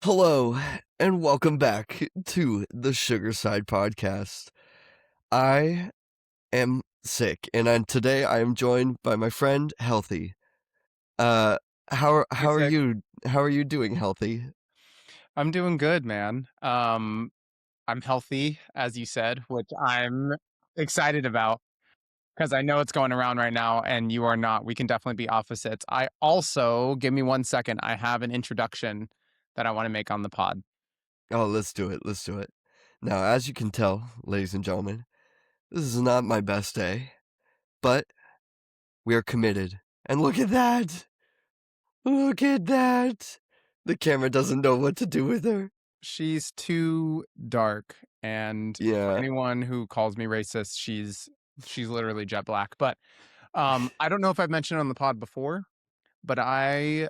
Hello, and welcome back to the Sugar Side Podcast. I am sick, and today I am joined by my friend Healthy. How are sick. you? How are you doing, Healthy? I'm doing good, man. I'm healthy, as you said, which I'm excited about because I know it's going around right now and you are not. We can definitely be opposites. I also, give me 1 second, I have an introduction that I want to make on the pod. Oh, let's do it. Let's do it. Now, as you can tell, ladies and gentlemen, this is not my best day, but we are committed. And look at that! Look at that! The camera doesn't know what to do with her. She's too dark, and for Yeah. anyone who calls me racist, she's literally jet black. But I don't know if I've mentioned it on the pod before, but I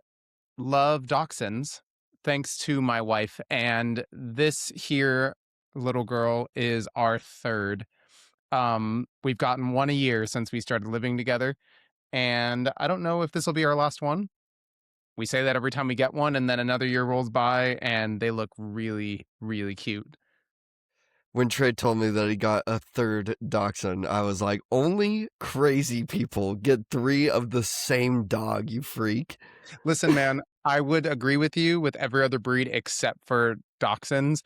love dachshunds thanks to my wife, and this here little girl is our third. We've gotten one a year since we started living together, and I don't know if this will be our last one. We say that every time we get one, and then another year rolls by and they look really, really cute. When Tre told me that he got a third dachshund, I was like, only crazy people get 3 of the same dog, you freak. Listen, man, I would agree with you with every other breed except for dachshunds.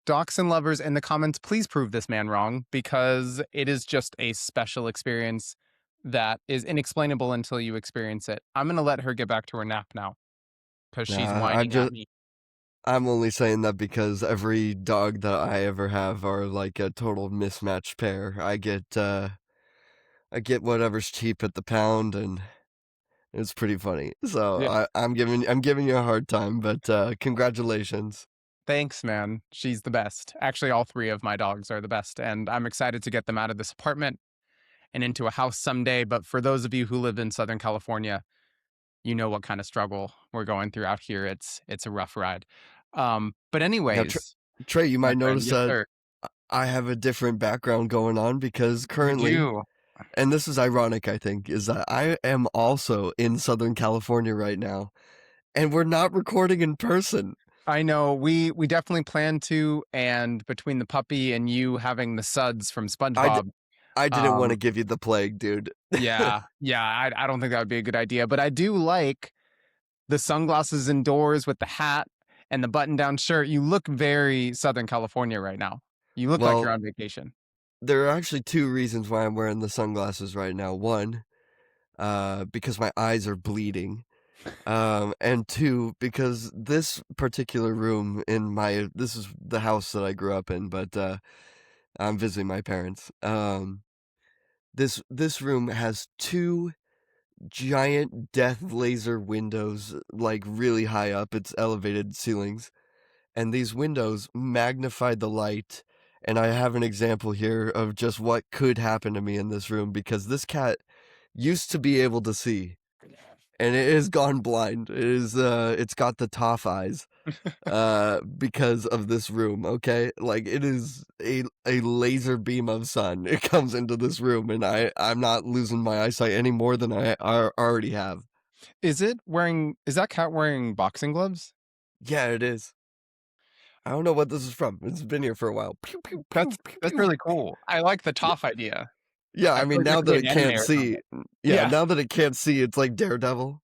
Dachshund lovers in the comments, please prove this man wrong, because it is just a special experience that is inexplainable until you experience it. I'm going to let her get back to her nap now because she's whining at me. I'm only saying that because every dog that I ever have are like a total mismatched pair. I get whatever's cheap at the pound, and it's pretty funny. So Yeah. I'm giving you a hard time, but congratulations. Thanks, man. She's the best. Actually, all 3 of my dogs are the best, and I'm excited to get them out of this apartment and into a house someday. But for those of you who live in Southern California, you know what kind of struggle we're going through out here. It's a rough ride. But Now, anyways, Tre, you my might friend, notice yes, that sir. I have a different background going on because You currently, do. and this is ironic, I think, is that I am also in Southern California right now, and we're not recording in person. I know we definitely plan to, and between the puppy and you having the suds from SpongeBob, I didn't want to um, give you the plague, dude. yeah, I don't think that would be a good idea. But I do like the sunglasses indoors with the hat and the button-down shirt. You look very Southern California right now. You look like Well, you're on vacation. there are actually 2 reasons why I'm wearing the sunglasses right now. 1, because my eyes are bleeding. And 2, because this particular room this is the house that I grew up in, but I'm visiting my parents. This room has 2 giant death laser windows, like really high up. It's elevated ceilings, and these windows magnify the light. And I have an example here of just what could happen to me in this room, because this cat used to be able to see, and it has gone blind. It's got the toff eyes because of this room. Okay, like it is a laser beam of sun. It comes into this room, and I'm not losing my eyesight any more than I already have. Is that cat wearing boxing gloves? Yeah, it is. I don't know what this is from. It's been here for a while. Pew, pew, pew, pew, That's pew. really cool. I like the Toph idea. Yeah, I I feel mean, like that now could that be it an anime can't or see, something. yeah, Yeah, now that it can't see, it's like Daredevil.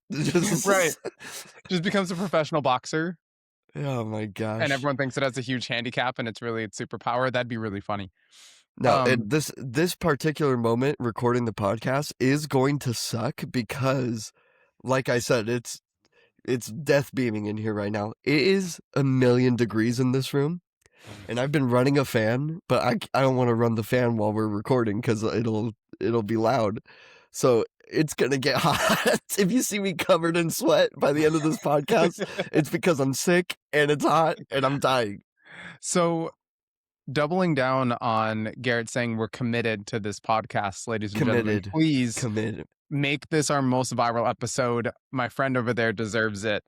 right. Just becomes a professional boxer, Oh my and gosh. everyone thinks it has a huge handicap, and it's really its superpower. That'd be really funny. No, Um, this particular moment recording the podcast is going to suck because, like I said, it's death beaming in here right now. It is 1,000,000 degrees in this room, and I've been running a fan, but I don't want to run the fan while we're recording because it'll be loud. So it's gonna get hot. If you see me covered in sweat by the end of this podcast, it's because I'm sick and it's hot and I'm dying. so doubling down on Garrett saying we're committed to this podcast, ladies and gentlemen, Committed, please committed. make this our most viral episode. My friend over there deserves it.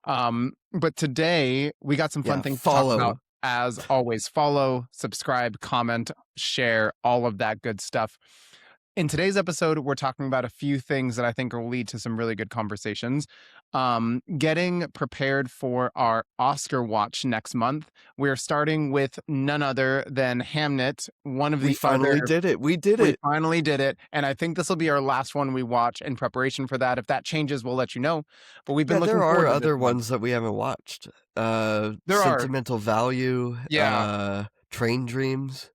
But today we got some fun Yeah, things to talk about. As always, follow, subscribe, comment, share, all of that good stuff. In today's episode, we're talking about a few things that I think will lead to some really good conversations. Getting prepared for our Oscar watch next month. We're starting with none other than Hamnet, one of We the finally other. did it. We did We it. finally did it. And I think this will be our last one we watch in preparation for that. If that changes, we'll let you know. But we've been Yeah, there looking are forward to this other one. ones that we haven't watched. There are. Sentimental Value, Yeah. Train Dreams.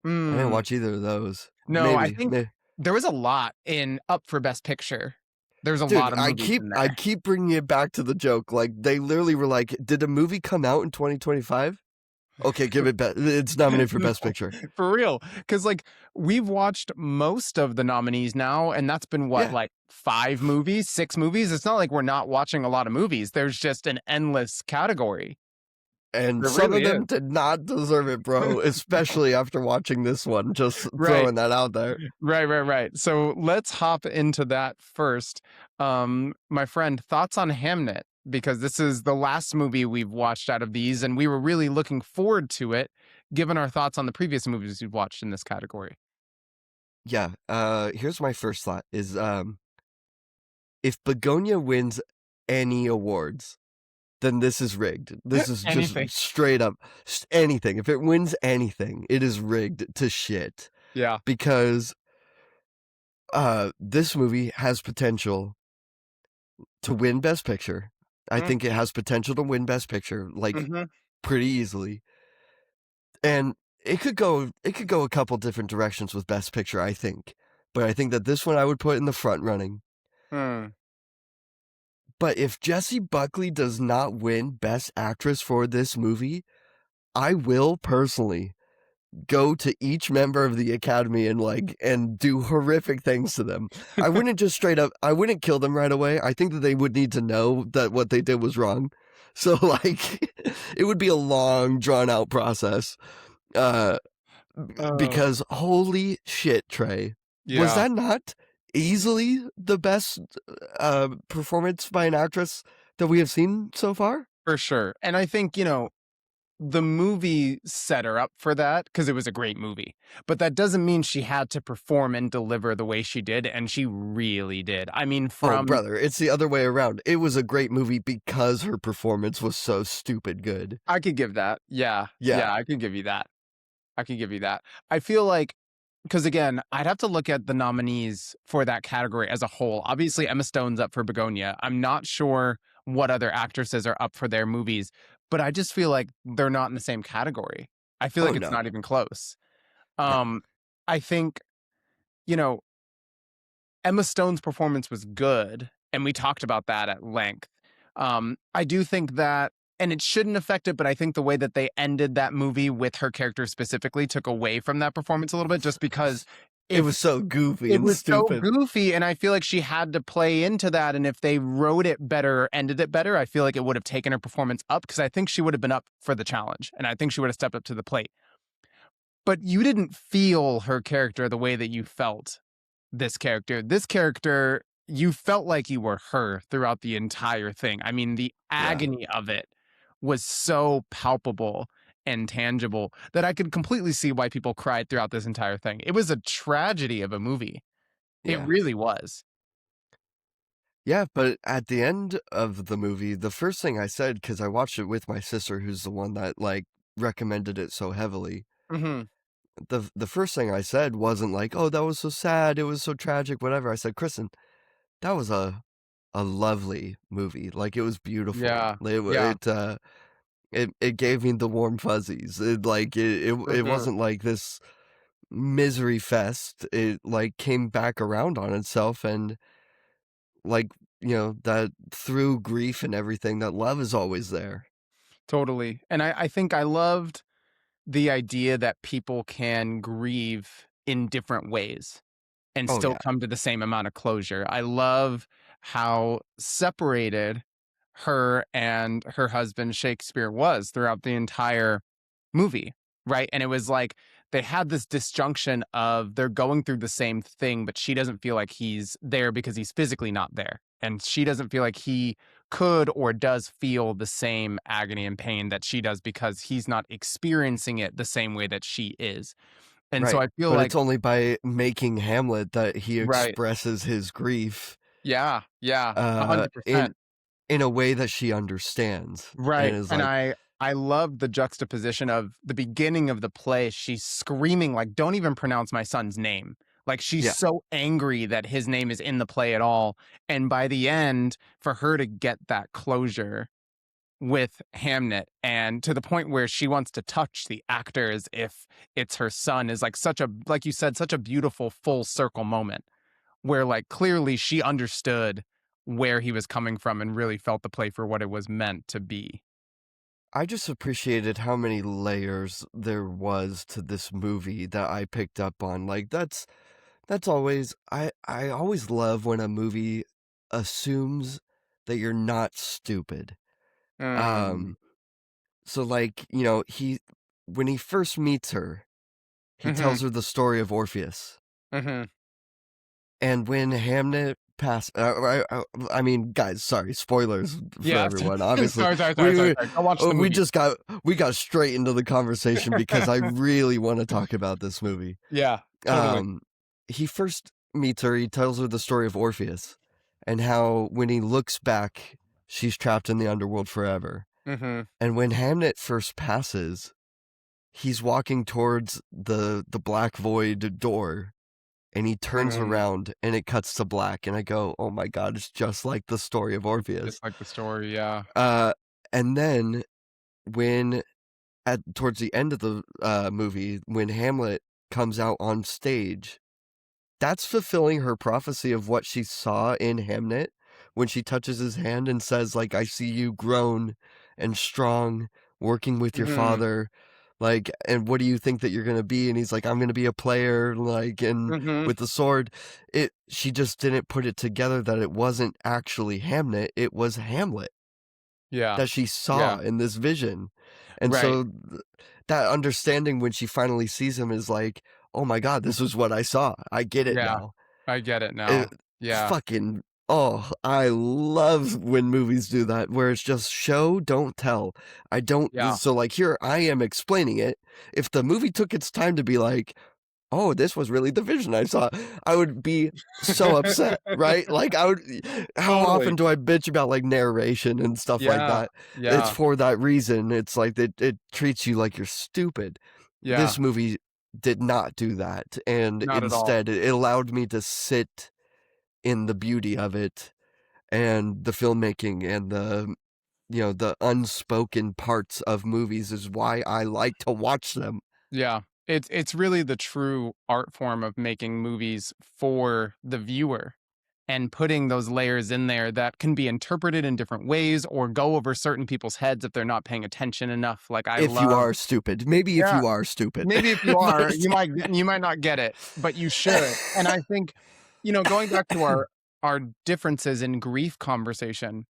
I didn't Mm. watch either of those. No, I Maybe. think there was a lot in up for Best Picture. There's a Dude, lot of I movies keep in I there. keep bringing it back to the joke. Like they literally were like, "Did a movie come out in 2025? Okay, give it back. It's nominated for No, Best Picture." for real. Because like we've watched most of the nominees now, and that's been what, Yeah, like 5 movies, 6 movies? It's not like we're not watching a lot of movies. There's just an endless category. and There some really of is. them did not deserve it, bro. Especially after watching this one. Just Right. throwing that out there. Right. So let's hop into that first. My friend, thoughts on Hamnet? Because this is the last movie we've watched out of these, and we were really looking forward to it, given our thoughts on the previous movies we've watched in this category. Yeah. Here's my first thought: is if Begonia wins any awards, then this is rigged. This is just Anything. straight up anything. If it wins anything, it is rigged to shit Yeah. because this movie has potential to win Best Picture. I think it has potential to win Best Picture, like Mm-hmm. pretty easily. And it could go a couple different directions with Best Picture, I think. But I think that this one I would put in the front running. Hmm. But if Jessie Buckley does not win Best Actress for this movie, I will personally go to each member of the Academy and do horrific things to them. I wouldn't just straight up I wouldn't kill them right away. I think that they would need to know that what they did was wrong. So like it would be a long drawn out process. Uh Oh, because holy shit, Trey. Was yeah, that not easily the best performance by an actress that we have seen so far? for sure. And I think, the movie set her up for that because it was a great movie. But that doesn't mean she had to perform and deliver the way she did, and she really did. I mean, Oh, from brother, it's the other way around. It was a great movie because her performance was so stupid good. I could give that. Yeah. Yeah. Yeah, I could give you that. I could give you that. I feel like because again, I'd have to look at the nominees for that category as a whole. Obviously, Emma Stone's up for Begonia. I'm not sure what other actresses are up for their movies, but I just feel like they're not in the same category. I feel Oh, like it's not no. even close. No. I think, you know, Emma Stone's performance was good, and we talked about that at length. I do think that, and it shouldn't affect it, but I think the way that they ended that movie with her character specifically took away from that performance a little bit, just because It if was so goofy it and was so stupid. goofy, and I feel like she had to play into that. And if they wrote it better, or ended it better, I feel like it would have taken her performance up because I think she would have been up for the challenge, and I think she would have stepped up to the plate. But you didn't feel her character the way that you felt this character. This character, you felt like you were her throughout the entire thing. I mean, the Yeah. agony of it was so palpable and tangible that I could completely see why people cried throughout this entire thing. It was a tragedy of a movie. It Yeah. really was. Yeah, but at the end of the movie, the first thing I said, because I watched it with my sister, who's the one that recommended it so heavily, Mhm. the first thing I said wasn't like, "Oh, that was so sad, it was so tragic," whatever. I said, "Kristen, that was a lovely movie. Like, it was beautiful. Yeah. It Yeah. it gave me the warm fuzzies. It Mhm. wasn't like this misery fest. It, came back around on itself and, like, that through grief and everything, that love is always there." Totally. And I think I loved the idea that people can grieve in different ways and Oh, still yeah. come to the same amount of closure. I love how separated her and her husband Shakespeare was throughout the entire movie, right? And it was like they had this disjunction of they're going through the same thing, but she doesn't feel like he's there because he's physically not there. And she doesn't feel like he could or does feel the same agony and pain that she does because he's not experiencing it the same way that she is. And so Right, I feel but like it's only by making Hamlet that he right. expresses his grief, Yeah, yeah, in 100%. a way that she understands, and Right, is and like, I love the juxtaposition of the beginning of the play, she's screaming like, "Don't even pronounce my son's name." Like, she's yeah, so angry that his name is in the play at all, and by the end, for her to get that closure with Hamnet and to the point where she wants to touch the actors if it's her son is like such a like you said, such a beautiful full circle moment where like clearly she understood where he was coming from and really felt the play for what it was meant to be. I just appreciated how many layers there was to this movie that I picked up on, like, that's always I always love when a movie assumes that you're not stupid, Mm. um, so, like, you know, when he first meets her, he Mhm, tells her the story of Orpheus. mhm. And when Hamnet passed, I mean, guys, sorry, spoilers for Yeah. everyone. Obviously, Sorry, sorry, sorry, we sorry, we, sorry. Go watch the we movie. just we got straight into the conversation because I really want to talk about this movie. Yeah, totally. Um, he first meets her. He tells her the story of Orpheus and how when he looks back, she's trapped in the underworld forever. Mhm, And when Hamnet first passes, he's walking towards the black void door and he turns mhm. around and it cuts to black and I go, "Oh my god, it's just like the story of Just Orpheus." like the story, yeah. Uh, and then when at towards the end of the movie, when Hamlet comes out on stage, that's fulfilling her prophecy of what she saw in Hamnet when she touches his hand and says, like, "I see you grown and strong, working with your Mhm, father, like, and what do you think that you're gonna be?" And he's like, "I'm gonna be a player, like, and mhm. with the sword." She just didn't put it together that it wasn't actually Hamnet, it was Hamlet Yeah, that she yeah. saw in this vision. And Right. so that understanding when she finally sees him is like, "Oh my god, this is what I saw. I get it Yeah. now." I get it It now. Yeah, fucking oh, I love when movies do that, where it's just show, don't tell. I don't yeah. so, like, here I am explaining it. If the movie took its time to be like, "Oh, this was really the vision I saw," I would be so upset, right? Like, I would how often Totally. do I bitch about, like, narration and stuff like Yeah, that? It's yeah, for that reason. It's like it treats you like you're stupid. yeah. This movie did not do that, and Not at all. instead, it allowed me to sit in the beauty of it and the filmmaking and the unspoken parts of movies is why I like to watch them. Yeah. It's really the true art form of making movies for the viewer and putting those layers in there that can be interpreted in different ways or go over certain people's heads if they're not paying attention enough. Like I If you love are stupid. Maybe if yeah, you are stupid. maybe if you are, But you might not get it, but you should. And I think, going back to our differences in grief conversation,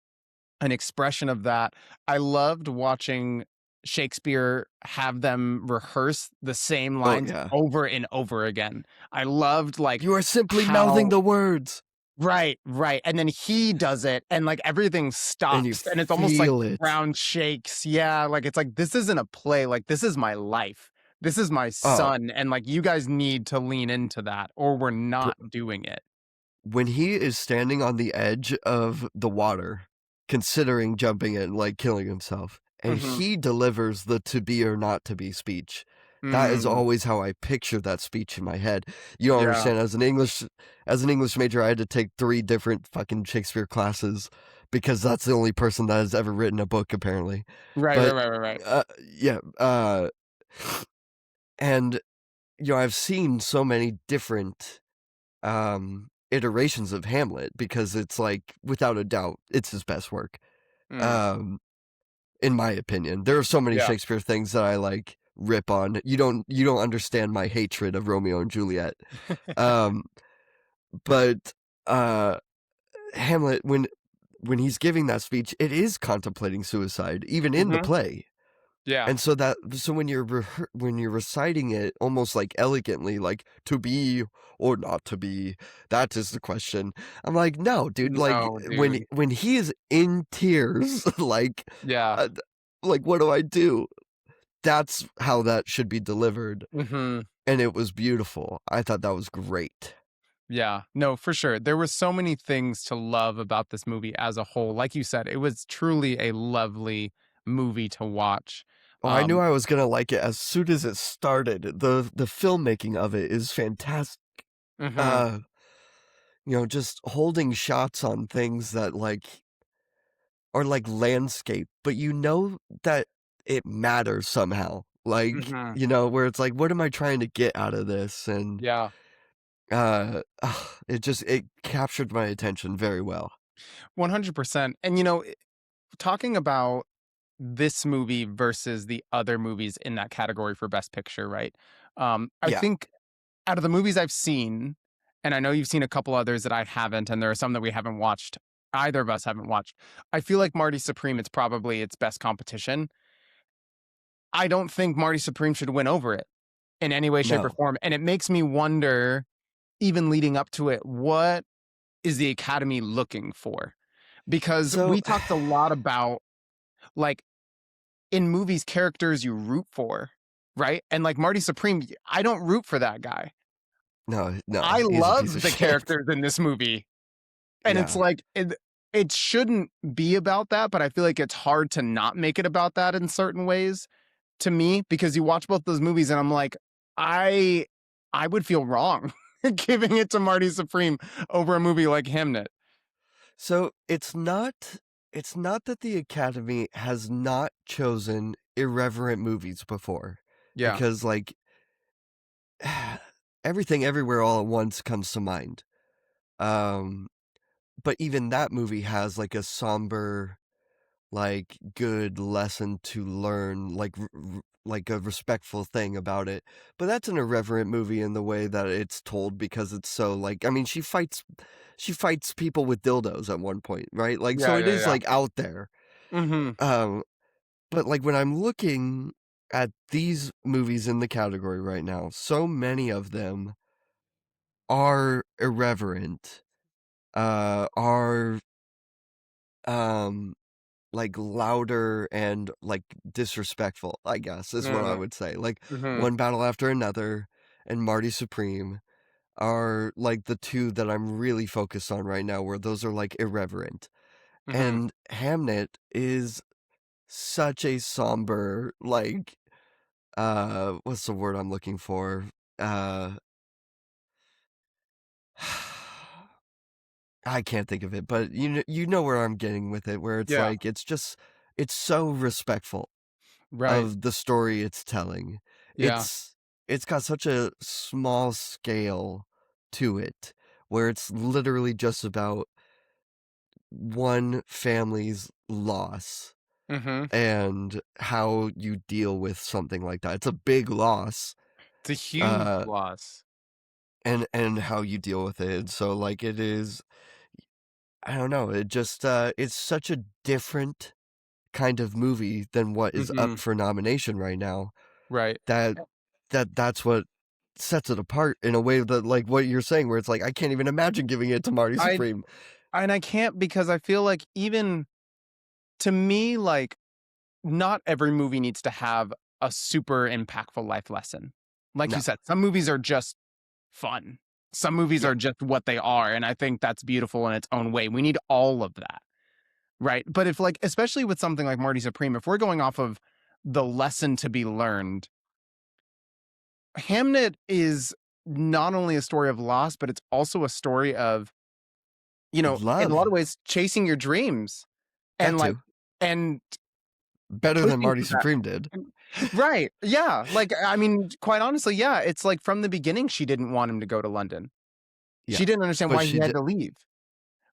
an expression of that. I loved watching Shakespeare have them rehearse the same Oh, lines yeah. over and over again. I loved like You are simply mouthing how the words, right, right. And then he does it and like everything and you stops and it's almost like feel the it. ground shakes. Yeah, like it's like this isn't a play, like this is my life. This is my Oh, son and like you guys need to lean into that or we're br not doing it. when he is standing on the edge of the water, considering jumping in, like, killing himself, and Mhm. he delivers the "to be or not to be" speech, that is Mm, always how I picture that speech in my head. You don't yeah. understand, as an English major, I had to take 3 different fucking Shakespeare classes because that's the only person that has ever written a book, apparently. Right, right, But, right, right, right. yeah, and, I've seen so many different iterations of Hamlet because it's like, without a doubt, it's his best work. Mm, Um, in my opinion. There are so many yeah. Shakespeare things that I like rip on. You don't understand my hatred of Romeo and Juliet. Um, but uh Hamlet when he's giving that speech, it is contemplating suicide, even in the Mhm. play. Yeah. And so when you're reciting it almost, like, elegantly, like, "To be or not to be, that is the question." I'm like, "No, dude," like, No, dude. when he is in tears, Yeah. uh, like, what do I do? That's how that should be delivered, Mhm. and it was beautiful. I thought that was great. Yeah. No, for sure. There were so many things to love about this movie as a whole. Like you said, it was truly a lovely movie to watch. Oh, I knew Um, I was gonna like it as soon as it started. The filmmaking of it is fantastic. mhm, Uh, just holding shots on things that, like, are like landscape, but you know that it matters somehow. Like, mhm. where it's like, what am I trying to get out of this? And Yeah. it captured my attention very well. 100%. And talking about this movie versus the other movies in that category for best picture, right? I Yeah. think out of the movies I've seen, and I know you've seen a couple others that I haven't, and there are some that we haven't watched. Either of us haven't watched. I feel like Marty Supreme, it's probably its best competition. I don't think Marty Supreme should win over it in any way, shape, or No. form. And it makes me wonder, even leading up to it, what is the Academy looking for? Because So we talked a lot about, like, in movies, characters you root for, right? And like Marty Supreme, I don't root for that guy. no, no, I he's a piece of love the shit. characters in this movie. And it's Yeah. like it shouldn't be about that, but I feel like it's hard to not make it about that in certain ways to me because you watch both those movies and I'm like, I I would feel wrong giving it to Marty Supreme over a movie like Hamnet. So it's not that the Academy has not chosen irreverent movies before, Yeah. because like everything everywhere all at once comes to mind. Um, but even that movie has like a somber, like good lesson to learn, like a respectful thing about it. But that's an irreverent movie in the way that it's told because it's so like I mean she fights people with dildos at one point, right? Like so Yeah, it yeah, is yeah. like out there. Mhm. Um but like when I'm looking at these movies in the category right now, so many of them are irreverent, are um like louder and like disrespectful, I guess is what I Mhm. would say. Like Mhm. One Battle After Another and Marty Supreme are like the two that I'm really focused on right now, where those are like irreverent. Mhm. And Hamnet is such a somber, like what's the word I'm looking for? Uh I can't think of it, but you know where I'm getting with it, where it's Yeah. like it's so respectful Right. of the story it's telling. Yeah. It's got such a small scale to it, where it's literally just about one family's loss Mhm. and how you deal with something like that. It's a big loss, It's a huge uh, loss. and how you deal with it. So like it is, I don't know. It's such a different kind of movie than what is up Mhm. for nomination right now. Right. That that's what sets it apart in a way that, like, what you're saying, where it's like, I can't even imagine giving it to Marty I Supreme. and I can't because I feel like even to me, like, not every movie needs to have a super impactful life lesson. Like No. you said, some movies are just fun. Some movies Yeah. are just what they are, and I think that's beautiful in its own way. We need all of that, right? But if like especially with something like Marty Supreme, if we're going off of the lesson to be learned, Hamnet is not only a story of loss, but it's also a story of, in a lot Love. of ways chasing your dreams That and like too. and Better than pushing Marty for that. Supreme did. Right. Yeah. Like, I mean, quite honestly, yeah, it's like from the beginning, she didn't want him to go to London. Yeah. She didn't understand But why he she had did. to leave.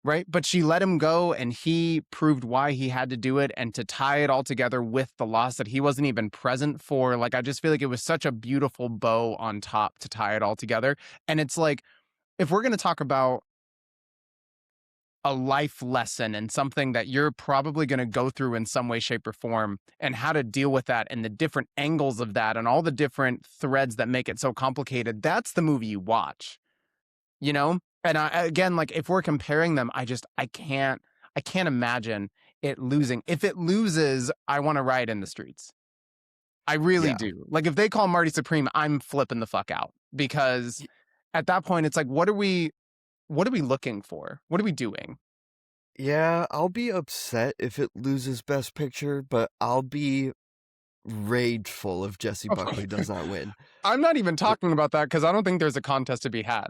Right. But she let him go and he proved why he had to do it and to tie it all together with the loss that he wasn't even present for. Like, I just feel like it was such a beautiful bow on top to tie it all together. And it's like, if we're going to talk about a life lesson and something that you're probably going to go through in some way, shape, or form, and how to deal with that and the different angles of that and all the different threads that make it so complicated, that's the movie you watch, you know? And again, like if we're comparing them, I can't imagine it losing. If it loses, I want to riot in the streets. I really Yeah. do. Like if they call Marty Supreme, I'm flipping the fuck out because Y- at that point it's like, what are we looking for? What are we doing? Yeah, I'll be upset if it loses Best Picture, but I'll be rageful if Jesse Buckley does not win. I'm not even Uh, talking about that because I don't think there's a contest to be had.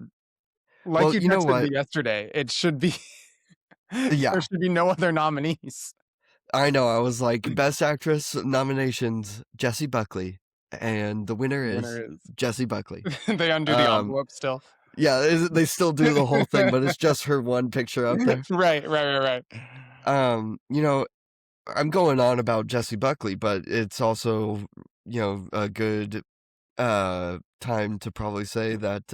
Like Well, you you know texted what? me yesterday, it should be there Yeah, should be no other nominees. I know. I was like, Best Actress nominations, Jesse Buckley, and the winner The is winner is Jesse Buckley. they undo the Um, envelope still. yeah, they still do the whole thing, but it's just her one picture up there. Right. You know, I'm going on about Jesse Buckley, but it's also, a good time to probably say that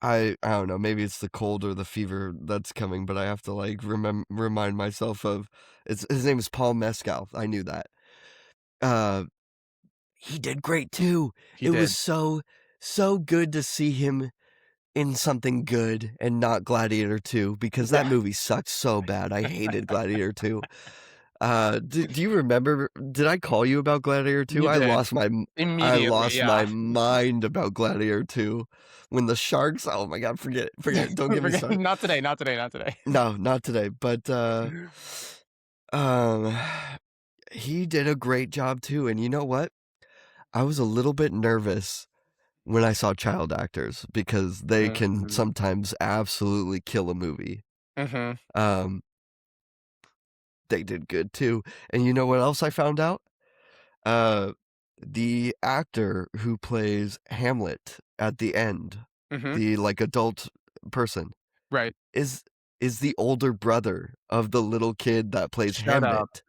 I don't know, maybe it's the cold or the fever that's coming, but I have to like remind myself of his name is Paul Mescal. I knew that. Uh he did great too. He It was did. so good to see him in something good and not Gladiator 2 because that Yeah. movie sucked so bad. I hated Gladiator 2. Do you remember? Did I call you about Gladiator 2? You did. I Immediately, lost my yeah. mind about Gladiator 2 when the sharks. Oh my god, forget it. Don't get me started. Not today, not today, not today. No, not today. But um, he did a great job too. And you know what? I was a little bit nervous when I saw child actors because they can Mhm. sometimes absolutely kill a movie. Mhm. Um, they did good too. And you know what else I found out? Uh, the actor who plays Hamlet at the end, Mhm. the, like, adult person, Right. is the older brother of the little kid that plays Shut up. Hamnet.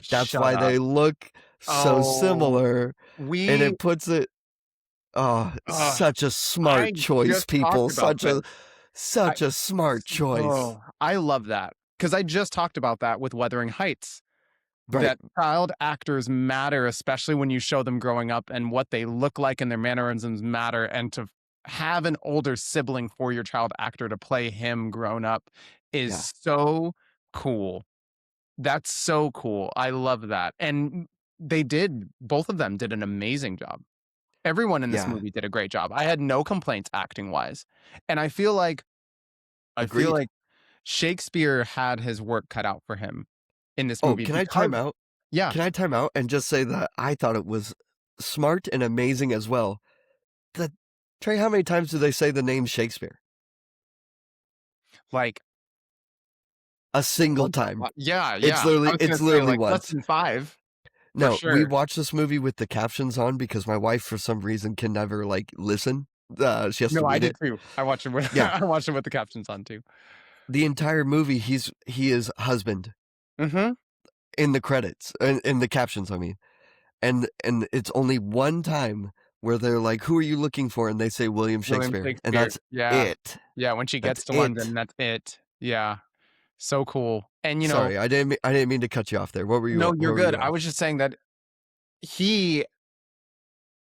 That's Shut why up. they look so Oh, similar, and we it puts it ugh, such a smart I choice, just talked people, about this. I such a smart choice. I love that because I just talked about that with Wuthering Heights. Right, That child actors matter, especially when you show them growing up and what they look like and their mannerisms matter. And to have an older sibling for your child actor to play him grown up yeah, is so cool. That's so cool. I love that. And both of them did an amazing job. Everyone in this yeah, movie did a great job. I had no complaints acting wise. And I feel agreed. like Shakespeare had his work cut out for him in this Oh, movie can I time because out? yeah, Can I time out and just say that I thought it was smart and amazing as well. The Trey, how many times do they say the name Shakespeare? like A single once or time. twice. Yeah. I was gonna It's say, literally like, less once. than 5 for No, we sure. watched this movie with the captions on because my wife, for some reason, can never, like, listen. She has to No, I read did it. too. I watched it with Yeah. I watched it with the captions on too. The entire movie, he is husband Mhm. in the credits, in the captions, I mean. And it's only one time where they're like, "Who are you looking for?" And they say William William Shakespeare, and Shakespeare. that's Yeah. it. Yeah, when she That's gets to it. London, that's it. Yeah. So cool. And, Sorry, I didn't mean to cut you off there. no, What you're were good. you I on? was just saying that he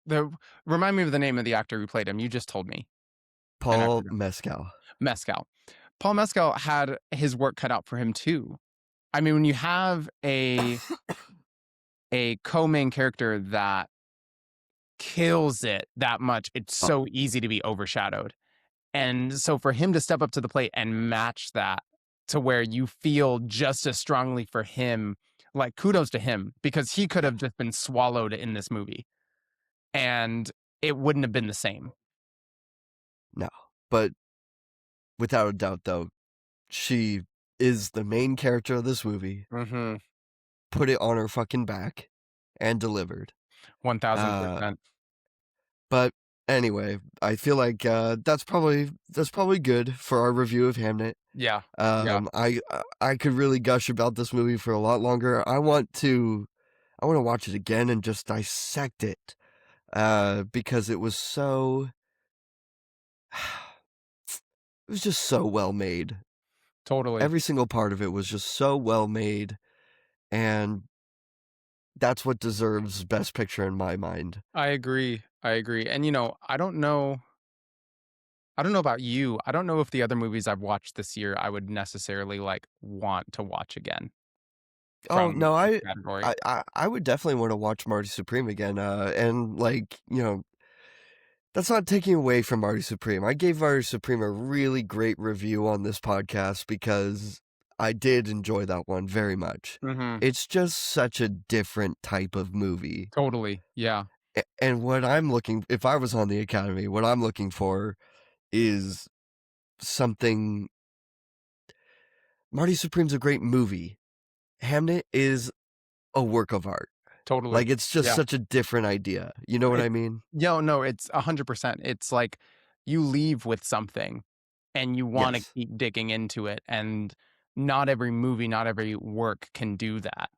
the remind me of the name of the actor who played him. You just told me, and I Paul forgot. Mescal. Mescal. Paul Mescal had his work cut out for him too. I mean, when you have a co-main character that kills it that much, it's Oh, so easy to be overshadowed. And so for him to step up to the plate and match that to where you feel just as strongly for him, like kudos to him because he could yeah, have just been swallowed in this movie and it wouldn't have been the same. no. But without a doubt, though, she is the main character of this movie. Mhm. Put it on her fucking back and delivered. Uh, 1000%. but anyway, I feel like that's probably good for our review of Hamnet. Yeah. Yeah. I could really gush about this movie for a lot longer. I want to watch it again and just dissect it because it was so it was just so well made. Totally. Every single part of it was just so well made, and that's what deserves Best Picture in my mind. I agree. I agree. And I don't know about you. I don't know if the other movies I've watched this year I would necessarily like want to watch again Oh, from no, this category. I would definitely wanna watch Marty Supreme again, and, like, that's not taking away from Marty Supreme. I gave Marty Supreme a really great review on this podcast because I did enjoy that one very much. Mhm. It's just such a different type of movie, Totally. Yeah. and what I'm looking if I was on the Academy, what I'm looking for is something. Marty Supreme's a great movie. Hamnet is a work of art. Totally. Like, it's just Yeah. such a different idea. You know what It I mean? no, it's 100%. It's like you leave with something and you wanna Yes. keep digging into it, and not every movie, not every work can do that.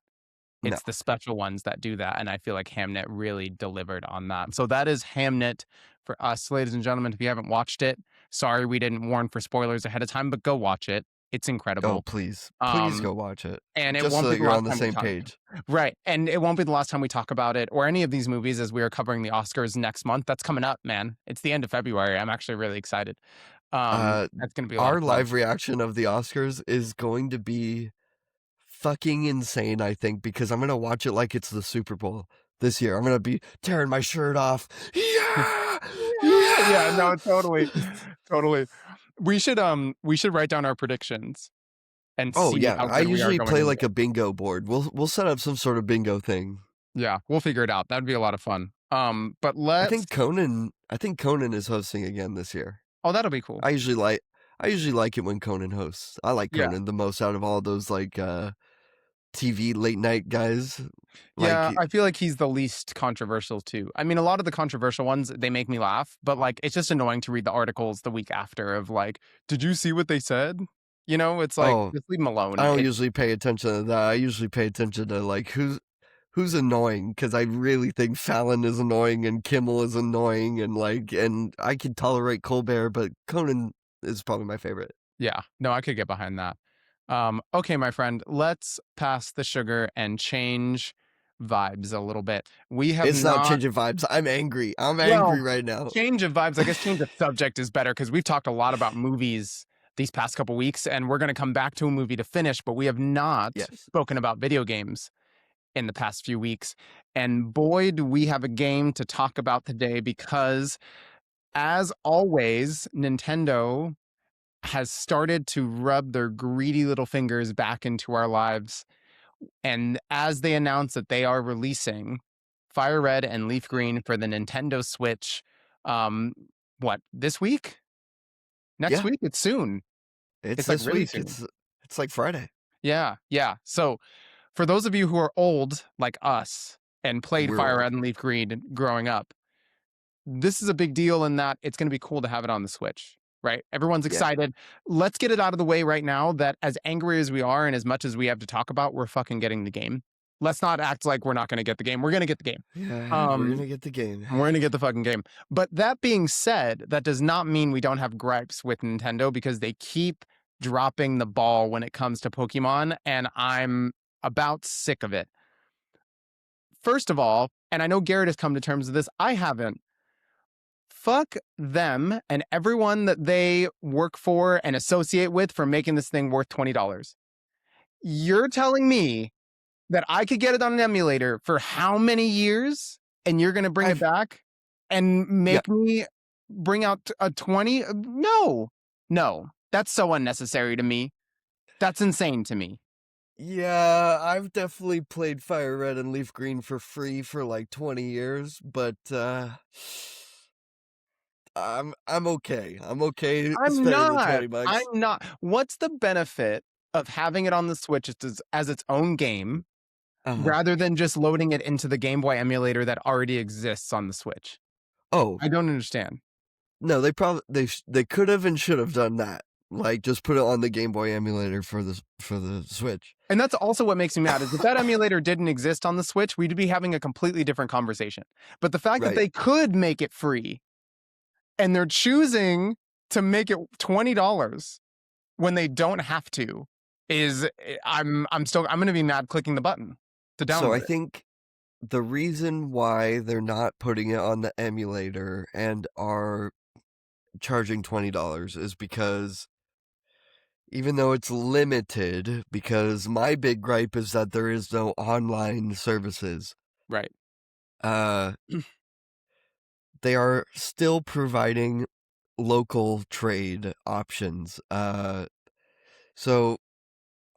No. It's the special ones that do that, and I feel like Hamnet really delivered on that. So that is Hamnet for us, ladies and gentlemen. If you haven't watched it, sorry we didn't warn for spoilers ahead of time, but go watch it. It's Oh, incredible. please. Please Um, go watch it. and it Just so won't be that the you're last on the time we same talk. page. Right, and it won't be the last time we talk about it or any of these movies as we are covering the Oscars next month. That's coming up, man. It's the end of February. I'm actually really excited. Uh, That's gonna be a lot of our fun. live reaction of the Oscars is going to be fucking insane, I think, because I'm gonna watch it like it's the Super Bowl this year. I'm gonna be tearing my shirt off. Yeah! Yeah, yeah, Yeah! no, totally, totally. We should write down our predictions and Oh, see yeah. how I good we are usually going play into like it. a bingo board. We'll set up some sort of bingo thing. Yeah, we'll figure it out. That'd be a lot of fun. But let's I think Conan is hosting again this year. oh, that'll be cool. I usually like I usually like it when Conan hosts. I like Yeah. Conan the most out of all those like TV late night guys. Yeah, Like, I feel like he's the least controversial too. I mean, a lot of the controversial ones, they make me laugh, but like it's just annoying to read the articles the week after of like, "Did you see what they said?" It's like, oh, just leave them I alone. don't usually pay attention to that. I usually pay attention to like who's annoying because I really think Fallon is annoying and Kimmel is annoying and I can tolerate Colbert, but Conan is probably my favorite. Yeah, no, I could get behind that. Okay, my friend, let's pass the sugar and change vibes a little bit. We have It's not not, changing vibes. I'm angry. I'm angry well, right now. change of vibes. I guess change of subject is better because we've talked a lot about movies these past couple weeks, and we're going to come back to a movie to finish, but we have not Yes. spoken about video games in the past few weeks. And boy, do we have a game to talk about today because, as always, Nintendo has started to rub their greedy little fingers back into our lives. And as they announce that they are releasing FireRed and LeafGreen for the Nintendo Switch, um, what, this week? Next Yeah. week? It's soon. It's It's like this really week. soon. It's like Friday. Yeah, yeah. So for those of you who are old like us and played We're old. FireRed and LeafGreen growing up, this is a big deal in that it's going to be cool to have it on the Switch, right? Everyone's Yeah. excited. Let's get it out of the way right now that as angry as we are and as much as we have to talk about, we're fucking getting the game. Let's not act like we're not going to get the game. We're going to get the game. Yeah, we're Um, gonna get the game. we're going to get the fucking game. But that being said, that does not mean we don't have gripes with Nintendo because they keep dropping the ball when it comes to Pokemon, and I'm about sick of it. First of all, and I know Garrett has come to terms with this, I haven't. Fuck them and everyone that they work for and associate with for making this thing worth $20. You're telling me that I could get it on an emulator for how many years and you're going to bring it I've back and Yeah. make me bring out a 20? No. No. That's so unnecessary to me. That's insane to me. Yeah, I've definitely played Fire Red and Leaf Green for free for like 20 years, but I'm okay. I'm okay I'm spending the not. 20 I'm bucks. not. What's the benefit of having it on the Switch as its own game Uh-huh. rather than just loading it into the Game Boy emulator that already exists on the Switch? Oh, I don't understand. no, they could have and should have done that. Like just put it on the Game Boy emulator for the Switch. And that's also what makes me mad is if that emulator didn't exist on the Switch, we'd be having a completely different conversation. But the fact that Right. they could make it free and they're choosing to make it $20 when they don't have to is I'm gonna be mad clicking the button to So I download it. think the reason why they're not putting it on the emulator and are charging $20 is because even though it's limited, because my big gripe is that there is no online services, Right. uh, they are still providing local trade options. So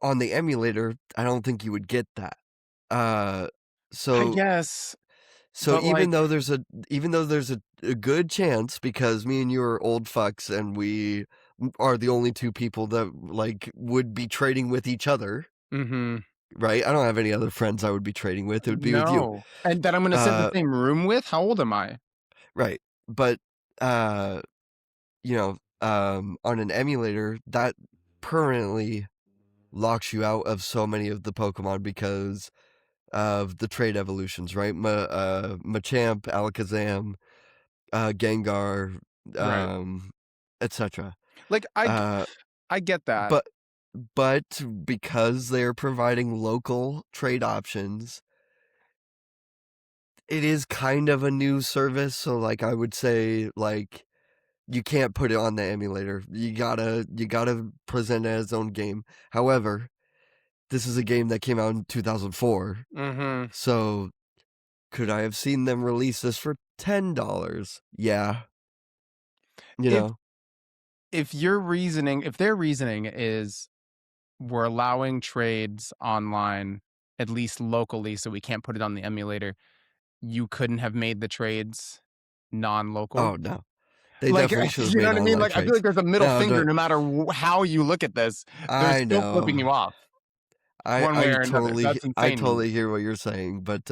on the emulator, I don't think you would get that. Uh, I so guess, so but like, even though there's a good chance because me and you are old fucks and we are the only two people that like would be trading with each other, mhm, right? I don't have any other friends I would be trading with. It would be with you. no, and that I'm gonna sit in the Uh, same room with? How old am I? right. But uh, on an emulator that permanently locks you out of so many of the Pokemon because of the trade evolutions, right? Machamp, Alakazam, Gengar, Right. etc. Like, Uh, I get that. but but because they're providing local trade options, it is kind of a new service. So, like, I would say, like, you can't put it on the emulator. You gotta present it as its own game. However, this is a game that came out in 2004, Mhm. so could I have seen them release this for $10? Yeah, you If know. if their reasoning is we're allowing trades online, at least locally, so we can't put it on the emulator, you couldn't have made the trades non-local? Oh no, they Like, definitely should have you know made what I mean? online Like, I feel trades. like there's a middle No, finger no, no matter how you look at this, they're I still flipping know. you off one way or another. That's I insane to me. totally hear what you're saying, but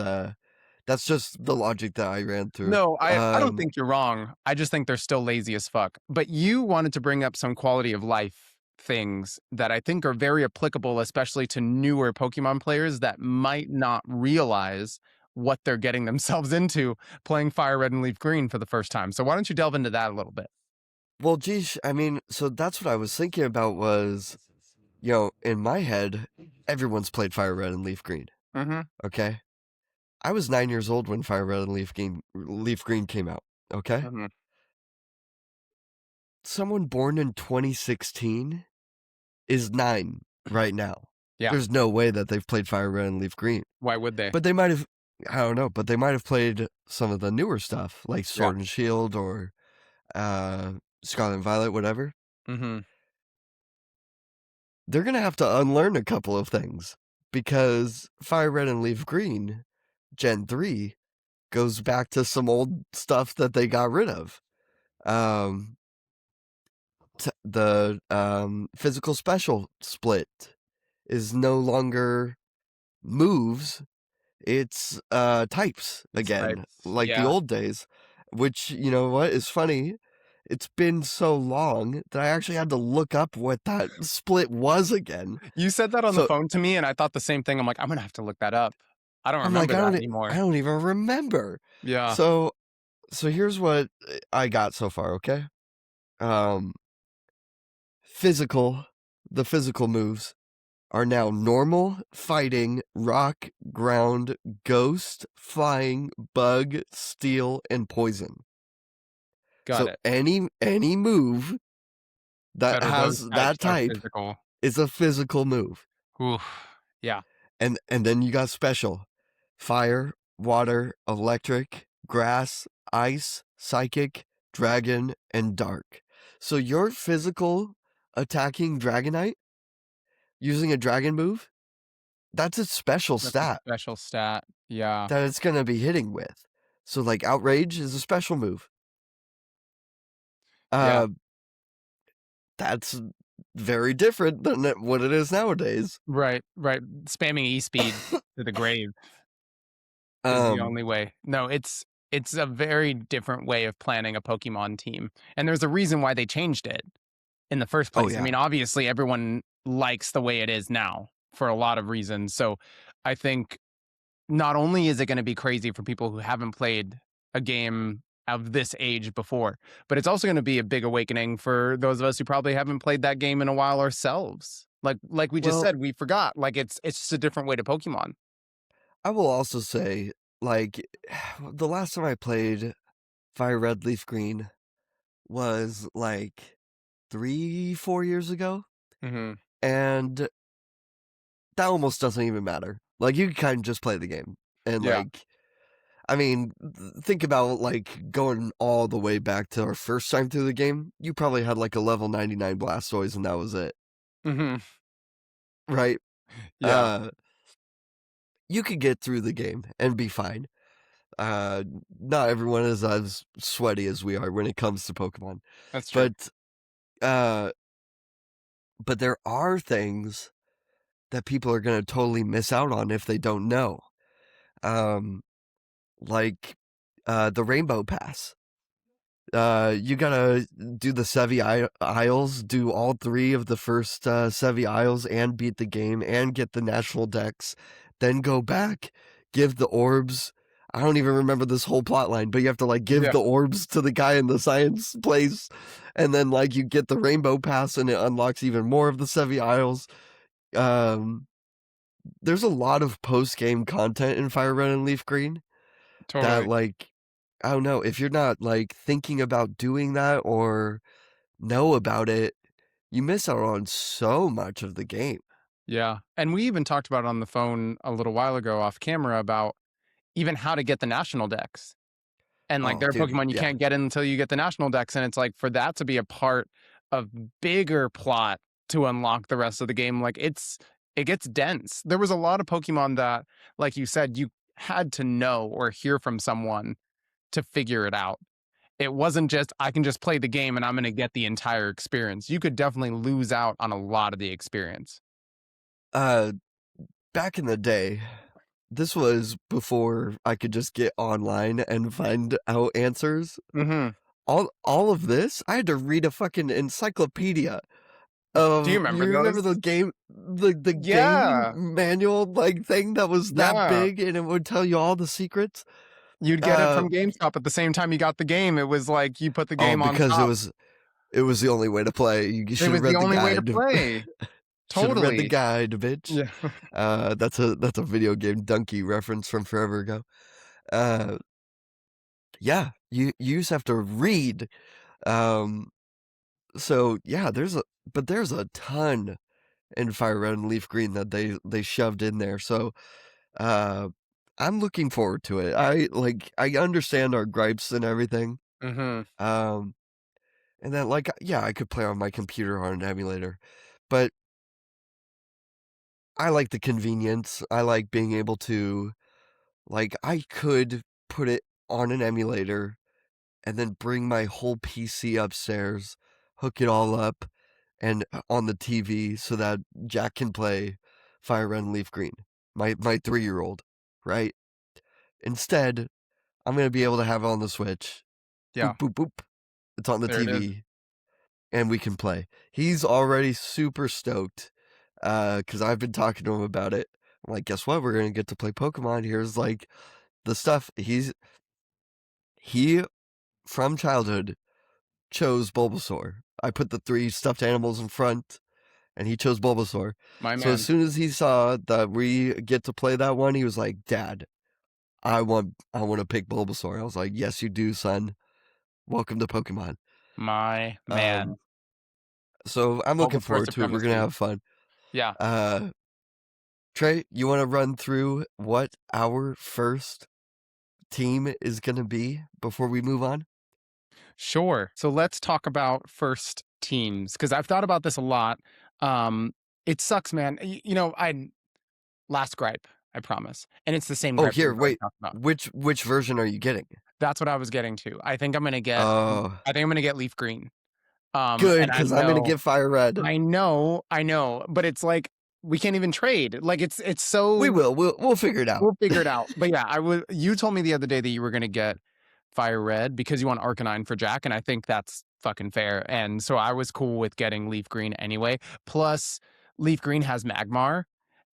that's just the logic that I ran through. No, I don't think you're wrong. I just think they're still lazy as fuck. But you wanted to bring up some quality of life things that I think are very applicable, especially to newer Pokemon players that might not realize what they're getting themselves into playing Fire Red and Leaf Green for the first time. So why don't you delve into that a little bit? Well, geez, I mean, so that's what I was thinking about was, in my head, everyone's played Fire Red and Leaf Green. Mm-hmm. Okay, I was 9 years old when Fire Red and Leaf Green came out. Okay, Mm-hmm. someone born in 2016 is 9 right now. Yeah. There's no way that they've played Fire Red and Leaf Green. Why would they? But they might have, I don't know, but they might have played some of the newer stuff like Yeah. Sword and Shield or uh, Scarlet and Violet, whatever. Mm-hmm. They're going to have to unlearn a couple of things because Fire Red and Leaf Green, Gen 3, goes back to some old stuff that they got rid of. Um, the physical special split is no longer moves, it's types It's again, types. like the Yeah. old days, which you know what is funny, it's been so long that I actually had to look up what that split was again. You said that on the So phone to me, and I thought the same thing. I'm like, I'm gonna have to look that up. I don't I'm like, remember that I anymore. don't even remember. Yeah. So here's what I got so far, okay? Um physical the physical moves are now normal, fighting, rock, ground, ghost, flying, bug, steel, and poison. Got So it. any move that That are those has that types are type physical. is a physical move. Oof. Yeah. And then you got special. Fire, water, electric, grass, ice, psychic, dragon, and dark. So your physical attacking Dragonite using a dragon move, that's a special That's a stat special stat. Yeah. that it's gonna be hitting with. So like outrage is a special move. Yeah. Uh that's very different than what it is nowadays. Right. Right. Spamming E speed to the grave is the Um only way. No, it's a very different way of planning a Pokemon team. And there's a reason why they changed it in the first oh place. I yeah. mean, obviously everyone likes the way it is now for a lot of reasons. So I think not only is it going to be crazy for people who haven't played a game of this age before. But it's also going to be a big awakening for those of us who probably haven't played that game in a while ourselves. Like we just Well, said, we forgot. Like it's just a different way to Pokemon. I will also say, like, the last time I played Fire Red Leaf Green was like 3, 4 years ago, Hmm. and that almost doesn't even matter. Like, you can kind of just play the game, and Yeah. like, I mean, think about like going all the way back to our first time through the game. You probably had like a level 99 Blastoise, and that was it, Hmm. right? Yeah, Uh, you could get through the game and be fine. Uh, Not everyone is as sweaty as we are when it comes to Pokemon, that's true. but uh, but there are things that people are gonna totally miss out on if they don't know. Um, like the Rainbow Pass. You gotta do the Isles, do all three of the first Sevi Isles, and beat the game, and get the national decks. Then go back, give the orbs. I don't even remember this whole plot line, but you have to like give Yeah, the orbs to the guy in the science place, and then like you get the Rainbow Pass, and it unlocks even more of the Sevi Isles. Um, there's a lot of post game content in Fire Red and Leaf Green that totally. like I don't know if you're not like thinking about doing that or know about it, you miss out on so much of the game. Yeah. And we even talked about it on the phone a little while ago off camera about even how to get the national decks. And like Oh, there are dude, Pokemon you yeah. can't get in until you get the national decks. And it's like for that to be a part of bigger plot to unlock the rest of the game, like it gets dense. There was a lot of Pokemon that, like you said, you had to know or hear from someone to figure it out. It wasn't just I can just play the game and I'm gonna get the entire experience. You could definitely lose out on a lot of the experience. Uh, Back in the day, this was before I could just get online and find out answers. Hmm. All of this, I had to read a fucking encyclopedia Do you of remember you remember those? the game Yeah. manual like thing that was that Yeah. big and it would tell you all the secrets? You'd get it Uh from GameStop at the same time you got the game. It was like you put the oh, game on because top. it was the only way to play. You It should have was the read the only way to guide. play. Should have read the Totally. guide, bitch. Yeah. That's a video game donkey reference from forever ago. Uh, yeah, you just have to read. Um, so yeah, there's a ton in Fire Red and Leaf Green that they shoved in there. So uh, I'm looking forward to it. I understand our gripes and everything. Hmm. Um, and then like yeah, I could play on my computer on an emulator, but I like the convenience. I like being able to like I could put it on an emulator and then bring my whole PC upstairs, hook it all up and on the TV so that Jack can play Fire Red and Leaf Green. My 3-year-old, right? Instead, I'm gonna be able to have it on the Switch. Yeah. Boop boop boop. It's on the There it is. TV and we can play. He's already super stoked because I've been talking to him about it. I'm like, guess what? We're gonna get to play Pokemon. Here's like the stuff. He from childhood chose Bulbasaur. I put the 3 stuffed animals in front, and he chose Bulbasaur. My So as man. soon as he saw that we get to play that one, he was like, "Dad, I want to pick Bulbasaur." I was like, "Yes, you do, son. Welcome to Pokemon." My man. Um, so I'm looking Bulbasaur forward to it. We're gonna supremacy. have fun. Yeah. Uh, Trey, you want to run through what our first team is gonna be before we move on? Sure. So let's talk about first teams because I've thought about this a lot. Um, it sucks, man. I last gripe, I promise. And it's the same Oh, gripe that here, we've already wait. talked about. Which version are you getting? That's what I was getting to. Oh, I think I'm gonna get leaf green. good, And because I'm gonna get Fire Red. I know, but it's like we can't even trade. Like it's We so will. We'll figure it out. we'll figure it out. But yeah, you told me the other day that you were gonna get Fire Red because you want Arcanine for Jack, and I think that's fucking fair. And so I was cool with getting Leaf Green anyway. Plus, Leaf Green has Magmar,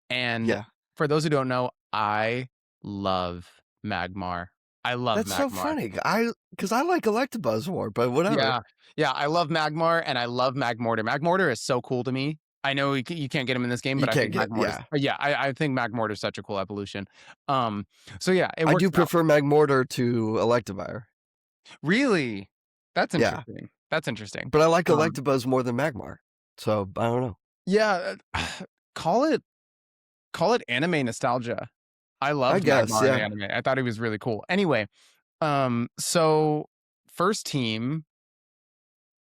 and Yeah. for those who don't know, I love Magmar. I love That's so Magmar. funny. Because I like Electabuzz more, but whatever. Yeah. Yeah, I love Magmar, and I love Magmortar. Magmortar is so cool to me. I know you can't get him in this game, You but I can't think get, Magmortar's yeah. yeah, I think Magmortar's such a cool evolution. Um, so yeah, it I works do out. prefer Magmortar to Electivire. Really? That's Yeah. interesting. That's interesting. But I like Um, Electabuzz more than Magmar. So I don't know. yeah, call it call it anime nostalgia. I I loved guess, Magmar in yeah. anime. I thought he was really cool. Anyway, so first team,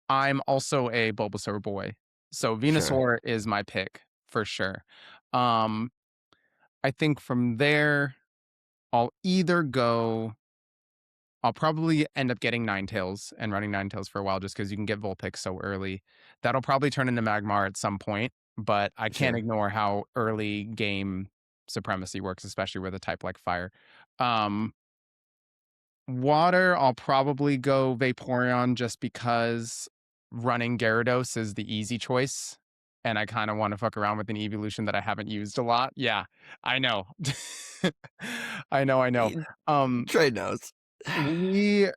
I'm also a Bulbasaur boy. So Sure. Venusaur is my pick for sure. Um, I think from there, I'll either go. I'll probably end up getting Ninetales and running Ninetales for a while just because you can get Vulpix so early. That'll probably turn into Magmar at some point, but I can't Sure. ignore how early game supremacy works, especially with a type like fire. Um, Water, I'll probably go Vaporeon just because running Gyarados is the easy choice. And I kind of want to fuck around with an evolution that I haven't used a lot. Yeah, I know. I know. Um, Trade notes. we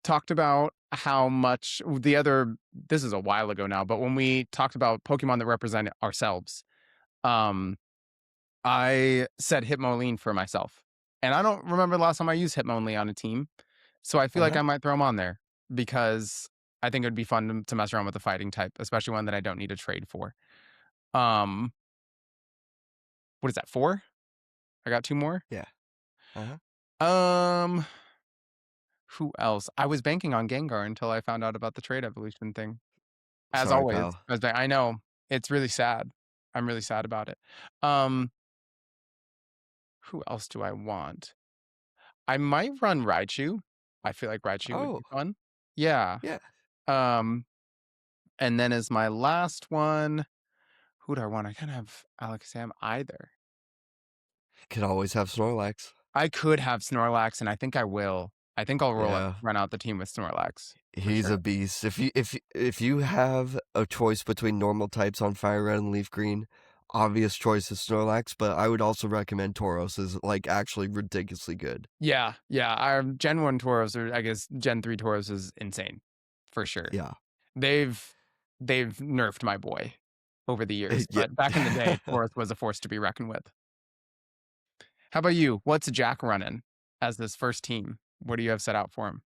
talked about how much the other, this is a while ago now, but when we talked about Pokemon that represent ourselves, um, I said Hitmonlee for myself. And I don't remember the last time I used Hitmonlee on a team. So I feel like Uh-huh. I might throw him on there because I think it would be fun to mess around with the fighting type, especially one that I don't need to trade for. Um, what is that, 4? I got 2 more. Yeah. Uh-huh. Um, who else? I was banking on Gengar until I found out about the trade evolution thing. As Sorry, always, pal. I know it's really sad. I'm really sad about it. Um, who else do I want? I might run Raichu. I feel like Raichu would Oh, be fun. Yeah. yeah. Um, and then as my last one, who do I want? I can't have Alakazam either. Could always have Snorlax. I could have Snorlax, and I think I will. I think I'll Yeah. run out the team with Snorlax for He's sure. a beast. If you have a choice between normal types on FireRed and LeafGreen, obvious choice is Snorlax, but I would also recommend Tauros is like actually ridiculously good. Yeah, yeah. Our Gen 1 Tauros, or I guess Gen 3 Tauros is insane for sure. Yeah. They've they've nerfed my boy over the years, but back in the day, Yeah. Tauros was a force to be reckoned with. How about you? What's Jack running as this first team? What do you have set out for him?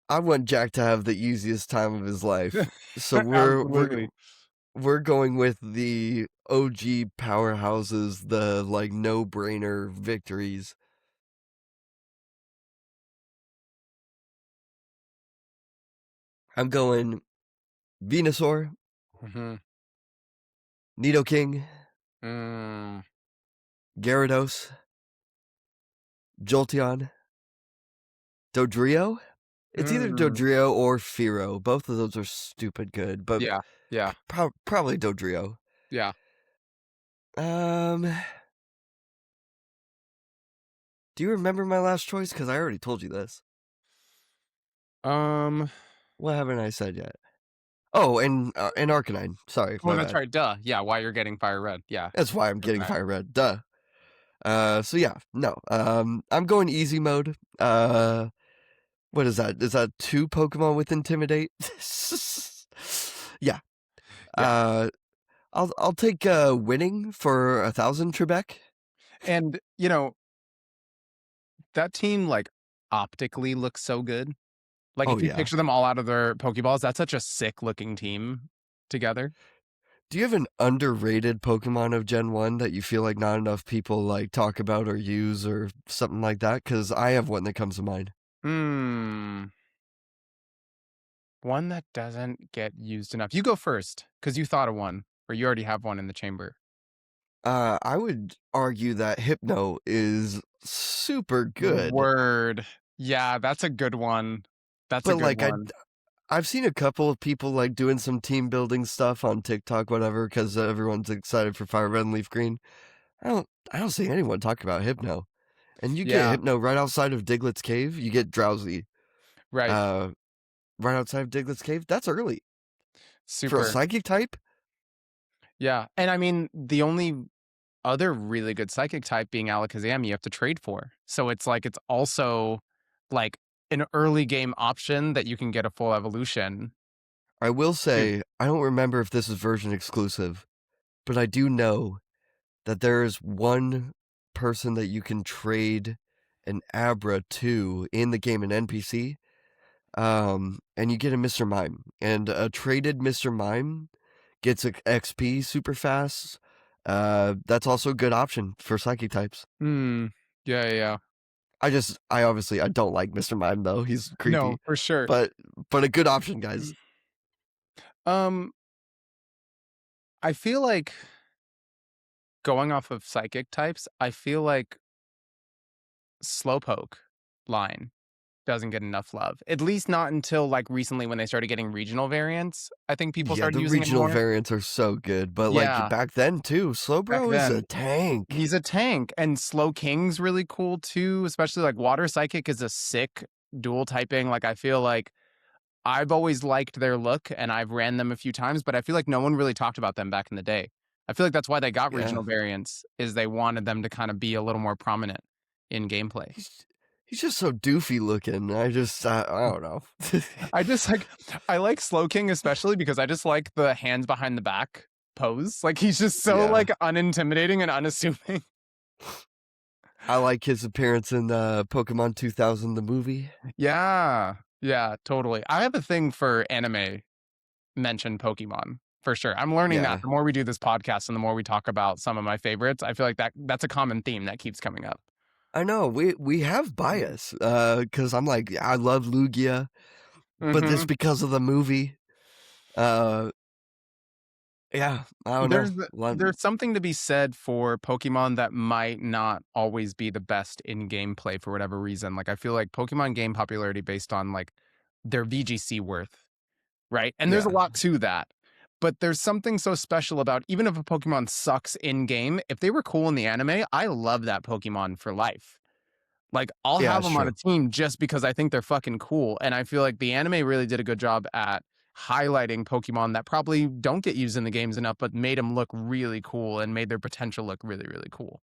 I want Jack to have the easiest time of his life. So Absolutely. we're going with the OG powerhouses, the like no-brainer victories. I'm going Venusaur, Mm-hmm. Nidoking, Mm, Gyarados, Jolteon, Dodrio. It's either mm. Dodrio or Fearow. Both of those are stupid good, but Yeah, yeah, probably Dodrio. yeah. Um, do you remember my last choice? Because I already told you this. Um, What haven't I said yet? Oh, and Arcanine. Sorry, oh, my that's bad. right. Duh. Yeah, why you're getting fire red. Yeah. That's why I'm getting Arcanine. Fire Red. Duh. So yeah, no. I'm going easy mode. What is that? Is that 2 Pokemon with Intimidate? Yeah. Yeah. Uh, I'll take winning for 1,000 Trebek. And that team like optically looks so good. Like Oh if you yeah. picture them all out of their Pokeballs, that's such a sick looking team together. Do you have an underrated Pokemon of Gen 1 that you feel like not enough people like talk about or use or something like that? Because I have one that comes to mind. Hmm. One that doesn't get used enough. You go first, because you thought of one, or you already have one in the chamber. I would argue that Hypno is super good, Word. Yeah, that's a good one. That's a but good like one. I've seen a couple of people like doing some team building stuff on TikTok, whatever, because everyone's excited for Fire Red and Leaf Green. I don't see anyone talk about Hypno, and you get Yeah, Hypno right outside of Diglett's cave. You get Drowsy, right. uh, right outside of Diglett's cave. That's early for a Super. psychic type. Yeah. And I mean, the only other really good psychic type being Alakazam you have to trade for. So it's like it's also like an early game option that you can get a full evolution. I will Dude. say, I don't remember if this is version exclusive, but I do know that there is one person that you can trade an Abra to in the game, an NPC, and you get a Mr. Mime. And a traded Mr. Mime gets XP super fast. That's also a good option for psychic types. Yeah. I obviously I don't like Mr. Mime though. He's No, creepy. for sure. But a good option, guys. Um, I feel like going off of psychic types, I feel like Slowpoke line doesn't get enough love. At least not until like recently when they started getting regional variants. I think people Yeah, started the using it regional more. variants are so good, but like Yeah, back then too, back Slowbro is a then. tank. He's a tank, and Slow King's really cool too, especially like Water Psychic is a sick dual typing. Like I feel like I've always liked their look and I've ran them a few times, but I feel like no one really talked about them back in the day. I feel like that's why they got Yeah. regional variants, is they wanted them to kind of be a little more prominent in gameplay. He's just so doofy looking. I don't know. I like Slow King especially because I just like the hands behind the back pose. Like he's just so Yeah. like unintimidating and unassuming. I like his appearance in Pokemon 2000, the movie. Yeah, totally. I have a thing for anime mentioned Pokemon for sure. I'm learning that Yeah. the more we do this podcast and the more we talk about some of my favorites, I feel like that's a common theme that keeps coming up. I know we have bias because I'm like I love Lugia, but this because of the movie. Yeah, I don't know. There's something to be said for Pokemon that might not always be the best in gameplay for whatever reason. Like I feel like Pokemon gain popularity based on like their VGC worth, right? And there's a Yeah, lot to that. But there's something so special about even if a Pokemon sucks in game, if they were cool in the anime, I love that Pokemon for life. Like I'll yeah, have it's them on a true. team just because I think they're fucking cool. And I feel like the anime really did a good job at highlighting Pokemon that probably don't get used in the games enough, but made them look really cool and made their potential look really, really cool.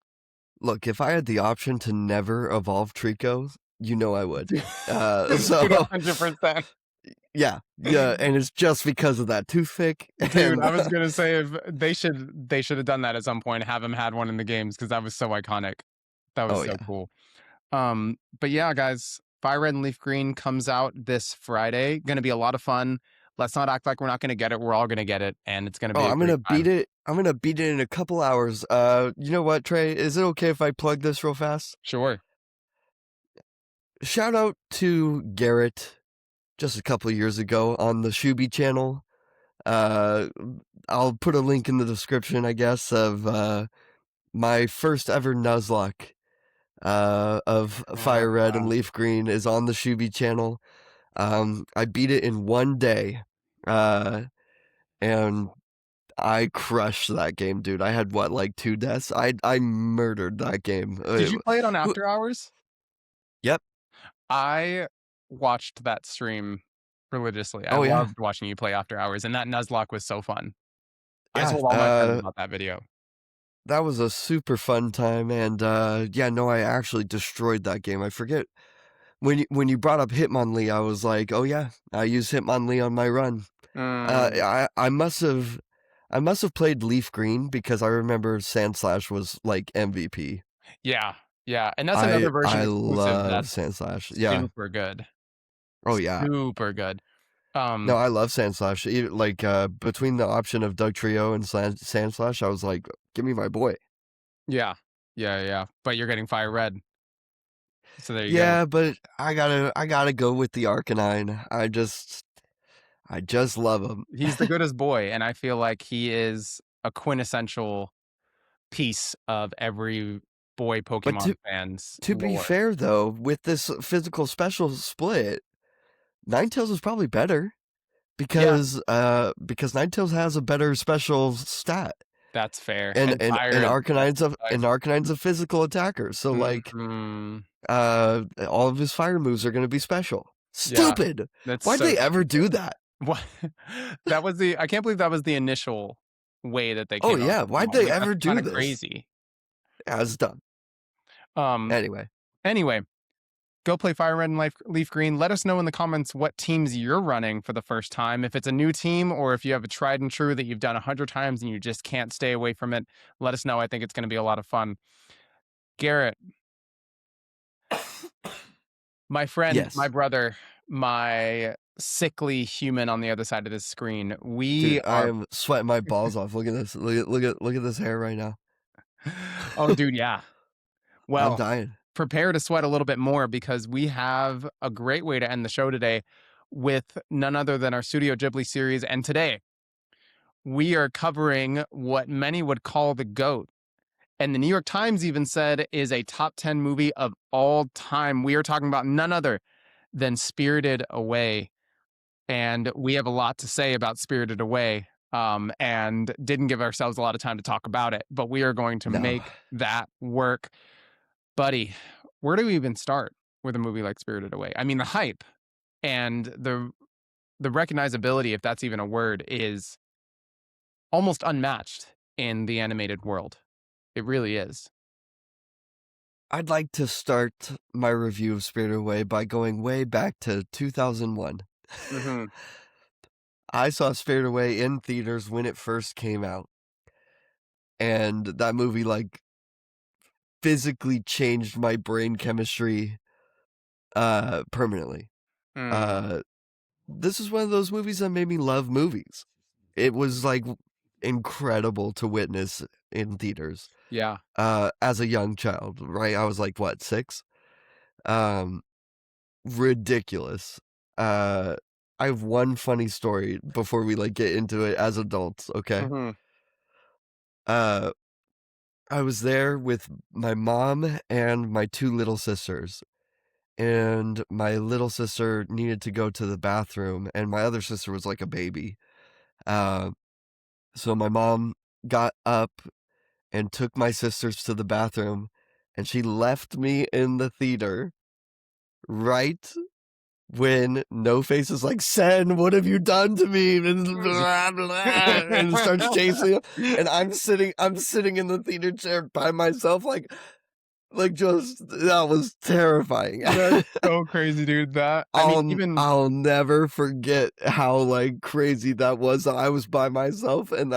Look, if I had the option to never evolve Trico, you know I would. Dude, So 100%. yeah, and it's just because of that toothpick. Dude, And I was gonna say if they should have done that at some point, have him had one in the games because that was so iconic. That was oh so yeah, cool. But yeah, guys, FireRed and LeafGreen comes out this Friday. Gonna be a lot of fun. Let's not act like we're not gonna get it. We're all gonna get it, and it's gonna be a I'm great gonna beat time. it. I'm gonna beat it in a couple hours. You know what, Trey? Is it okay if I plug this real fast? Sure. Shout out to Garrett just a couple years ago on the Shuby channel. I'll put a link in the description, I guess, of my first ever Nuzlocke of Fire Red and Leaf Green is on the Shuby channel. I beat it in one day, and I crushed that game, dude. I had what, like 2 deaths? I murdered that game. Did you play it on Who- After Hours? Yep. I watched that stream religiously. I Oh yeah. loved watching you play After Hours, and that Nuzlocke was so fun. I Yeah. told all my friends about that video. That was a super fun time, and yeah, no, I actually destroyed that game. I forget when you brought up Hitmonlee, I was like, oh yeah, I use Hitmonlee on my run. Mm, I must have played Leaf Green because I remember Sandslash was like MVP. yeah, and that's another version I exclusive love that's Sandslash. Yeah. super good. Oh yeah. Super good. No, I love Sandslash. Like between the option of Doug Trio and Sandslash, I was like, give me my boy. Yeah. But you're getting Fire Red. So there you go. Yeah, but I gotta go with the Arcanine. I just love him. He's the goodest boy, and I feel like he is a quintessential piece of every boy But Pokemon fan's to be lore. fair though, with this physical special split, Ninetales is probably better Yeah, because Ninetales has a better special stat. that's fair. And And Fire is Arcanine's a physical attacker. So like Mhm. all of his fire moves are gonna be special. Yeah, Stupid. that's Why'd so they ever stupid. do that? What? I can't believe that was the initial way that they Oh came out yeah, with why'd Pokemon. they Like, that's ever do kinda this? crazy. As done. Um, Anyway, anyway, go play FireRed and LeafGreen. Let us know in the comments what teams you're running for the first time. If it's a new team or if you have a tried and true that you've done 100 times and you just can't stay away from it, let us know. I think it's going to be a lot of fun. Garrett, my friend, my yes. brother, my sickly human on the other side of this screen, we Dude, I are. am sweating my balls off. Look at this. Look at this hair right now. Oh, dude, yeah. I'm Well, dying. prepare to sweat a little bit more because we have a great way to end the show today with none other than our Studio Ghibli series. And today we are covering what many would call the GOAT. And the New York Times even said is a top 10 movie of all time. We are talking about none other than Spirited Away. And we have a lot to say about Spirited Away, and didn't give ourselves a lot of time to talk about it, but we are going to No. make that work. Buddy, where do we even start with a movie like Spirited Away? I mean, the hype and the recognizability, if that's even a word, is almost unmatched in the animated world. It really is. I'd like to start my review of Spirited Away by going way back to 2001. Mm-hmm. I saw Spirited Away in theaters when it first came out. And that movie, like, physically changed my brain chemistry permanently. Mm, Uh, this is one of those movies that made me love movies. It was, like, incredible to witness in theaters yeah. as a young child, right? I was, like, what, 6? Um, ridiculous. Uh, I have one funny story before we, like, get into it as adults, okay? Mm-hmm. Uh, I was there with my mom and my 2 little sisters, and my little sister needed to go to the bathroom, and my other sister was like a baby. Uh, so my mom got up and took my sisters to the bathroom, and she left me in the theater right when No Face is like, "Sen, what have you done to me?" And blah, blah, and starts chasing him, and I'm sitting in the theater chair by myself, like just that was terrifying. That's so crazy, dude. That I mean, even I'll never forget how, like, crazy that was. I was by myself, and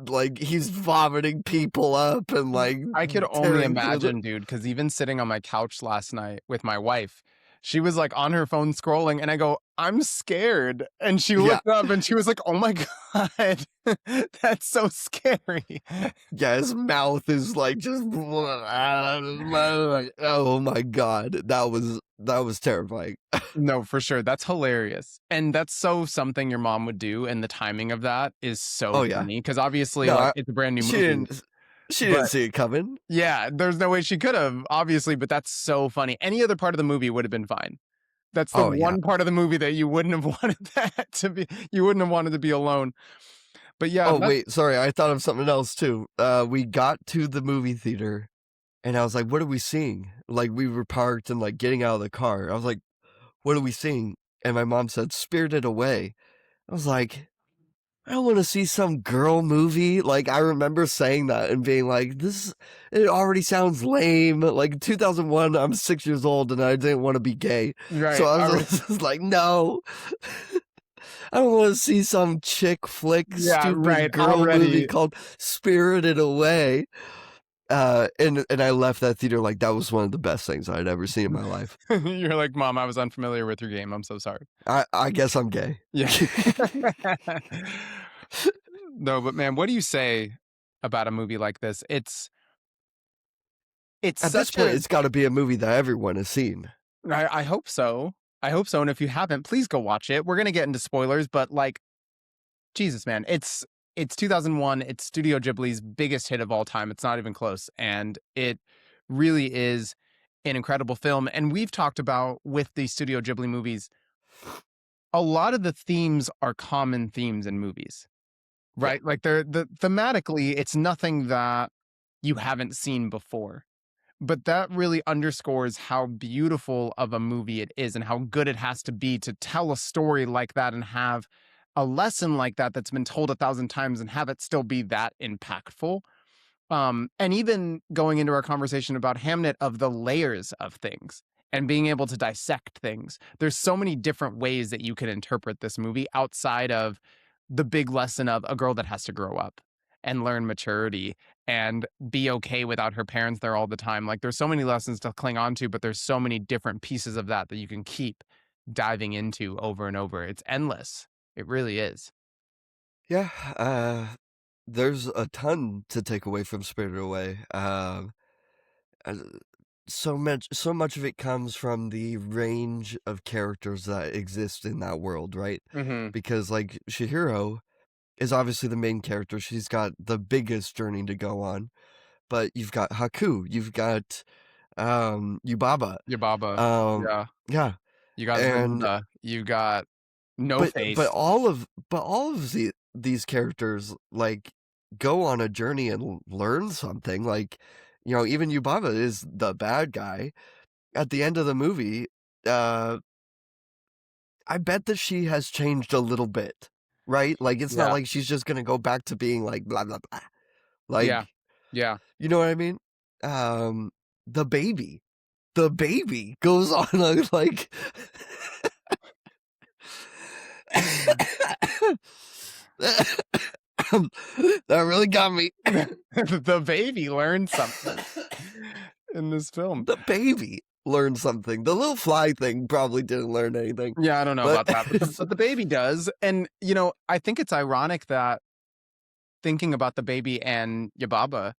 like, he's vomiting people up and, like, I could only tearing through the imagine, dude, because even sitting on my couch last night with my wife, she was like on her phone scrolling, and I go, I'm scared. And she Yeah. looked up and she was like, oh my God, that's so scary. Yeah, his mouth is, like, just oh my god. That was terrifying. No, for sure. That's hilarious. And that's so something your mom would do. And the timing of that is so Oh, yeah. funny because obviously, No, like, it's a brand new she movie. didn't But see it coming. yeah, there's no way she could have, obviously, but that's so funny. Any other part of the movie would have been fine. That's the Oh, yeah. one part of the movie that you wouldn't have wanted that to be, you wouldn't have wanted to be alone. But yeah, Oh, that's wait, sorry, I thought of something else too. We got to the movie theater, and I was like, "What are we seeing?" Like, we were parked and, like, getting out of the car. I was like, "What are we seeing?" And my mom said, "Spirited Away." I was like, "I don't wanna see some girl movie." Like, I remember saying that and being like, it already sounds lame." Like, 2001, I'm 6 years old, and I didn't wanna be gay. So right. I Already, was just like, "No." I don't wanna see some chick flick, yeah, stupid right. girl movie Already, called Spirited Away. And I left that theater like that was one of the best things I'd ever seen in my life. you're like, Mom, I was unfamiliar with your game. I'm so sorry. I guess I'm gay. Yeah. No, but man, what do you say about a movie like this? It's At this such point, a it's gotta be a movie that everyone has seen. I hope so. I hope so. And if you haven't, please go watch it. We're gonna get into spoilers, but like, Jesus, man, it's 2001. It's Studio Ghibli's biggest hit of all time. It's not even close, and it really is an incredible film. And we've talked about with the Studio Ghibli movies, a lot of the themes are common themes in movies, Yeah. right? Like the thematically, it's nothing that you haven't seen before. But that really underscores how beautiful of a movie it is and how good it has to be to tell a story like that and have a lesson like that that's been told 1,000 times and have it still be that impactful. And even going into our conversation about Hamnet of the layers of things and being able to dissect things. There's so many different ways that you can interpret this movie outside of the big lesson of a girl that has to grow up and learn maturity and be okay without her parents there all the time. Like there's so many lessons to cling on to, but there's so many different pieces of that that you can keep diving into over and over. It's endless. It really is. Yeah, there's a ton to take away from Spirited Away. Uh, so much of it comes from the range of characters that exist in that world, right? Hmm. Because like Chihiro is obviously the main character. She's got the biggest journey to go on. But you've got Haku, you've got Yubaba. Yababa. Um Yeah. yeah, You got and Zeruda. You got No but Face. all of these characters like go on a journey and learn something. Like, even Yubaba is the bad guy. At the end of the movie, uh I bet that she has changed a little bit, right? Like it's not Yeah. like she's just gonna go back to being like blah blah blah. Yeah. Like, Yeah. you know what I mean? Um the baby. The baby goes on a like that really got me. The baby learned something in this film. The baby learned something. The little fly thing probably didn't learn anything, Yeah, I don't know but about that, but the baby does. And, I think it's ironic that thinking about the baby and Yababa,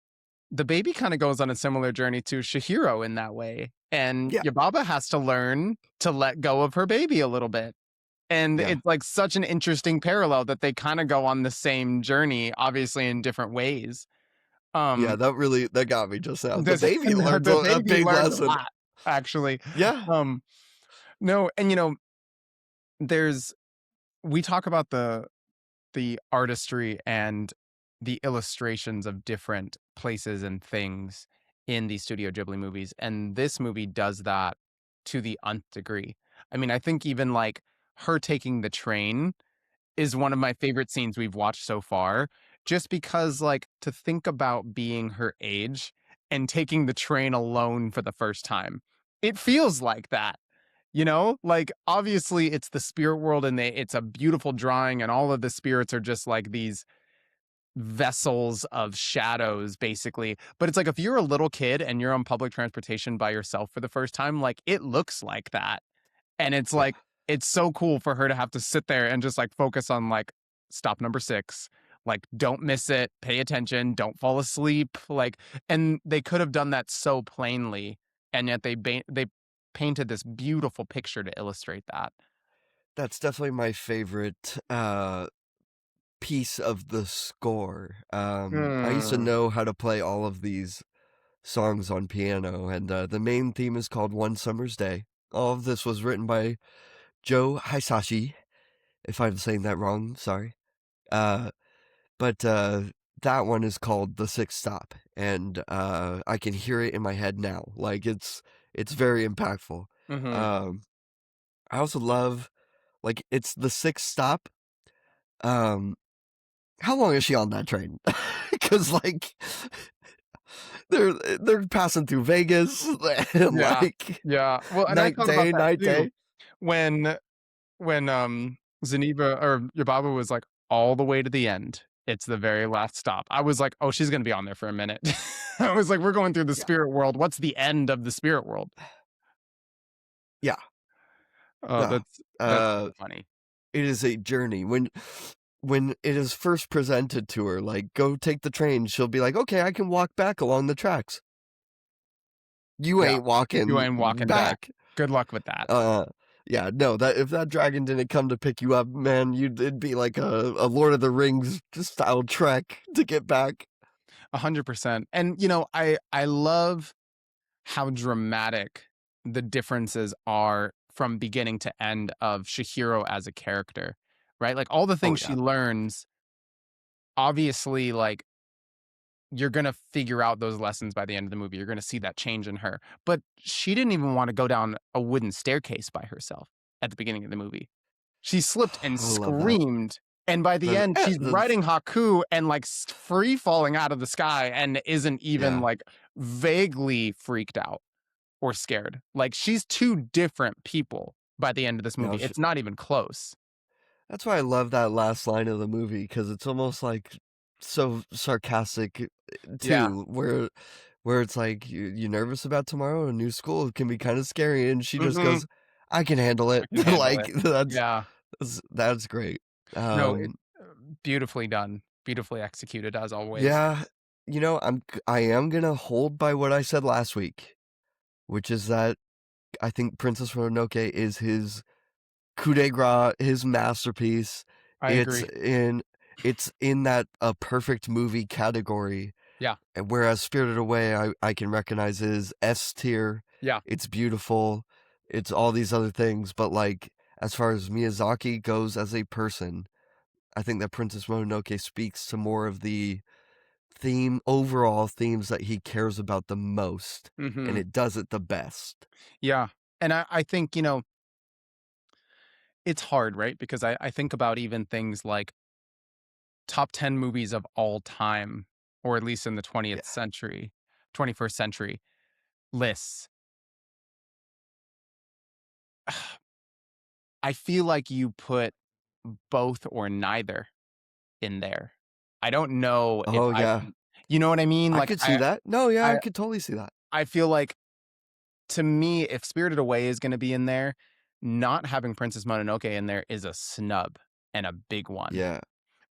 the baby kind of goes on a similar journey to Shihiro in that way. And yeah, Yababa has to learn to let go of her baby a little bit. And yeah, it's like such an interesting parallel that they kind of go on the same journey, obviously in different ways. yeah. Um, That got me just now. The this baby learns the a baby big learns a lesson. lot, actually. Yeah. Um, no, and there's we talk about the artistry and the illustrations of different places and things in these Studio Ghibli movies, and this movie does that to the nth degree. I mean, I think even like her taking the train is one of my favorite scenes we've watched so far, just because, like, to think about being her age and taking the train alone for the first time, it feels like that. Like, obviously, it's the spirit world and it's a beautiful drawing, and all of the spirits are just like these vessels of shadows, basically. But it's like if you're a little kid and you're on public transportation by yourself for the first time, like, it looks like that. And it's Yeah. like, it's so cool for her to have to sit there and just like focus on like stop number 6. Like, don't miss it, pay attention, don't fall asleep. Like, and they could have done that so plainly, and yet they painted this beautiful picture to illustrate that. That's definitely my favorite piece of the score. I used to Hmm. know how to play all of these songs on piano, and the main theme is called One Summer's Day. All of this was written by Joe Hisashi. If I'm saying that wrong, sorry. Uh, but that one is called The Sixth Stop, and I can hear it in my head now. Like it's very impactful. Hmm. Um, I also love like it's the sixth stop. Um, how long is she on that train? Because like they're passing through Vegas and Yeah. like Yeah. Well, and I night thought about day, that night too day. when Zeniba or Yubaba was like all the way to the end. It's the very last stop. I was like, oh, she's gonna be on there for a minute. I was like, we're going through the Yeah, spirit world. What's the end of the spirit world? yeah. Oh, No, that's so funny. it is a journey. When it is first presented to her, like, "Go take the train," she'll be like, "Okay, I can walk back along the tracks." You Yeah. ain't You walking ain't walking back. back. Good luck with that. Uh, yeah, no, that if that dragon didn't come to pick you up, man, it'd be like a Lord of the Rings style trek to get back. 100%. And I love how dramatic the differences are from beginning to end of Shihiro as a character, right? Like all the Oh, things she yeah. learns, obviously, like you're going to figure out those lessons by the end of the movie. You're going to see that change in her. But she didn't even want to go down a wooden staircase by herself at the beginning of the movie. She slipped and I love that. screamed And by the end, she's That's writing Haku and like free falling out of the sky and isn't even yeah. like vaguely freaked out or scared. Like she's two different people by the end of this No, movie. It's not even close. that's why I love that last line of the movie because it's almost like so sarcastic Yeah. too, where it's like you nervous about tomorrow? A new school can be kind of scary, and she just Hmm. goes, "I can handle I it." can handle Like it. Yeah. that's great. No, it, Um, beautifully done. Beautifully executed as always. yeah, I am gonna hold by what I said last week, which is that I think Princess Mononoke is his coup de grace, his masterpiece. I It's agree. in it's in that a perfect movie category, Yeah. and whereas Spirited Away, I can recognize is S tier. Yeah. It's beautiful. It's all these other things, but like as far as Miyazaki goes as a person, I think that Princess Mononoke speaks to more of the overall themes that he cares about the most, and Hmm. it does it the best. Yeah. And I think, it's hard, right? Because I think about even things like top 10 movies of all time, or at least in the Yeah. 20th century, 21st century lists. I feel like you put both or neither in there. I don't know if Oh, I yeah. can, you know what I mean? I Like could see that. No, yeah, I I could totally see that. I feel like to me, if Spirited Away is gonna be in there, not having Princess Mononoke in there is a snub and a big one. Yeah.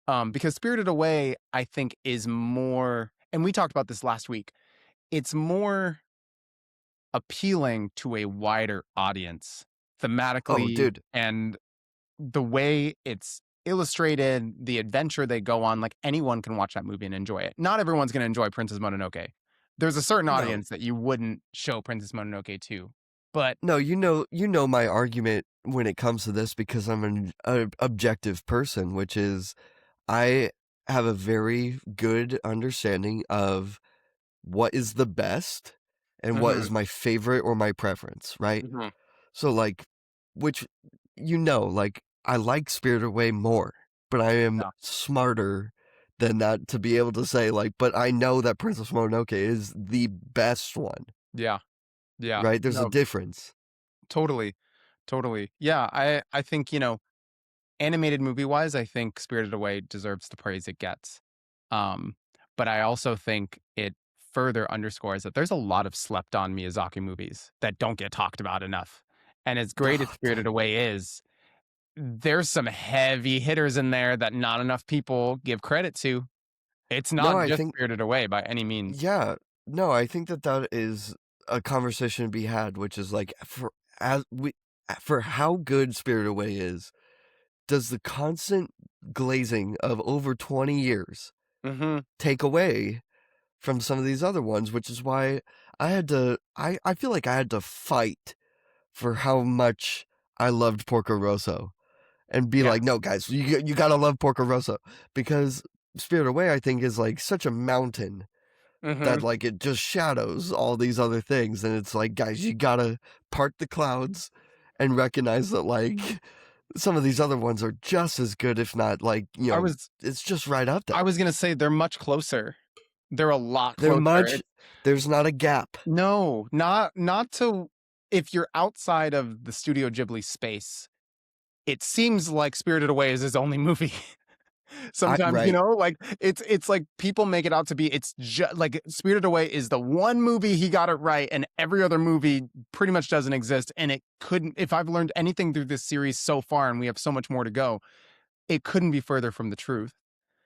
Because Spirited Away, I think, is more, and we talked about this last week, it's more appealing to a wider audience Oh, thematically dude. and the way it's illustrated, the adventure they go on, like anyone can watch that movie and enjoy it. Not everyone's going to enjoy Princess Mononoke. There's a certain No. audience that you wouldn't show Princess Mononoke to. But No, you know my argument when it comes to this because I'm an objective person, which is I have a very good understanding of what is the best and what mhm, is my favorite or my preference, right? mhm, So, like, which, like, I like Spirited Away more, but I am yeah, smarter than that to be able to say, like, but I know that Princess Mononoke is the best one, yeah, yeah. right? There's a No, difference. totally, totally. Yeah, I think, animated movie wise, I think Spirited Away deserves the praise it gets. Um, but I also think it further underscores that there's a lot of slept on Miyazaki movies that don't get talked about enough. And as great as Oh, Spirited Away is, there's some heavy hitters in there that not enough people give credit to. It's no, not I just think, Spirited Away by any means. yeah, no, I think that that is a conversation to be had, which is like, as we, for how good Spirited Away is, does the constant glazing of over 20 years Hmm. take away from some of these other ones, which is why I feel like I had to fight for how much I loved Porco Rosso and be Yeah. like, no, guys, you gotta love Porco Rosso because Spirit Away, I think, is like such a mountain that Hmm. like it just shadows all these other things. And it's like, guys, you gotta part the clouds and recognize that like some of these other ones are just as good, if not like, I was it's just right up I there. was gonna say they're much closer. They're a lot They're closer. much, there's not a gap. No, not to, if you're outside of the Studio Ghibli space, it seems like Spirited Away is his only movie. Sometimes, Right. like it's like people make it out to be it's just like Spirited Away is the one movie he got it right and every other movie pretty much doesn't exist and it couldn't, if I've learned anything through this series so far and we have so much more to go, it couldn't be further from the truth.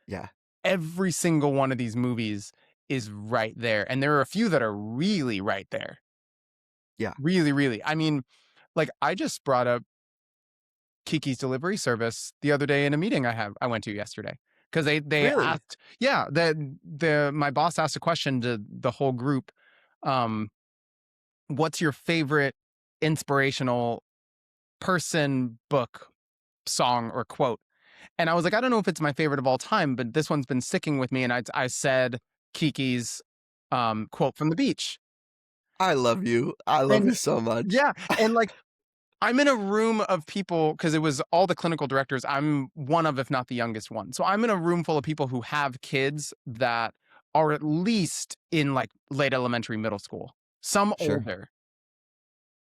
Yeah. Every single one of these movies is right there and there are a few that are really right there. Yeah. Really, really. I mean, like I just brought up Kiki's Delivery Service the other day in a meeting I went to yesterday because they Really? asked, yeah, my boss asked a question to the whole group, um, what's your favorite inspirational person, book, song, or quote? And I was like, I don't know if it's my favorite of all time, but this one's been sticking with me. And I said Kiki's quote from the beach. I love you. I love And you so much. yeah, and like I'm in a room of people because it was all the clinical directors. I'm one of, if not the youngest one. So I'm in a room full of people who have kids that are at least in like late elementary, middle school, some Sure. older.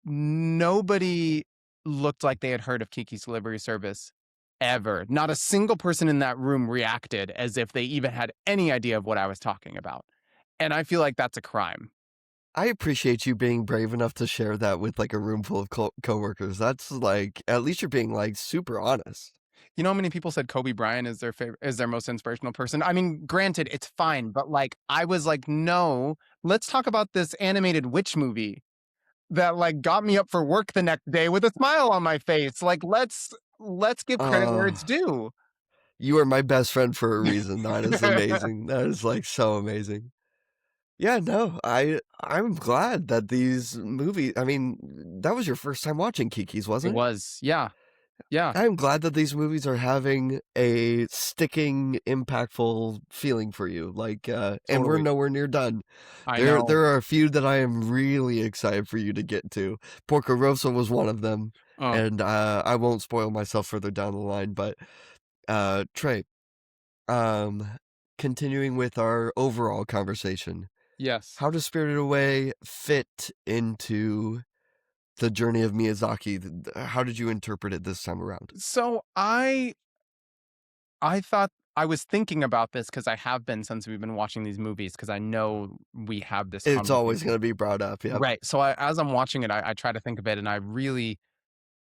Nobody looked like they had heard of Kiki's Delivery Service ever. Not a single person in that room reacted as if they even had any idea of what I was talking about. And I feel like that's a crime. I appreciate you being brave enough to share that with like a room full of coworkers. That's like, at least you're being like super honest. You know how many people said Kobe Bryant is their favorite, is their most inspirational person? I mean, granted, it's fine, but like I was like, no, let's talk about this animated witch movie that like got me up for work the next day with a smile on my face. Like let's give credit where Uh, it's due. you are my best friend for a reason. That is amazing. That is like so amazing. Yeah, no, I'm glad that these movies, I mean, that was your first time watching Kiki's, It wasn't it? was, yeah, yeah, I'm glad that these movies are having a sticking, impactful feeling for you. Like, and we're totally. nowhere near done. I There, know. there are a few that I am really excited for you to get to. Porco Rosso was one of them, Oh, and I won't spoil myself further down the line. But Trey, um, continuing with our overall conversation, yes. how does Spirited Away fit into the journey of Miyazaki? How did you interpret it this time around? So I thought I was thinking about this because I have been since we've been watching these movies because I know we have this It's always conversation. going to be brought up. Yep. Right. So as I'm watching it, I try to think of it, and I really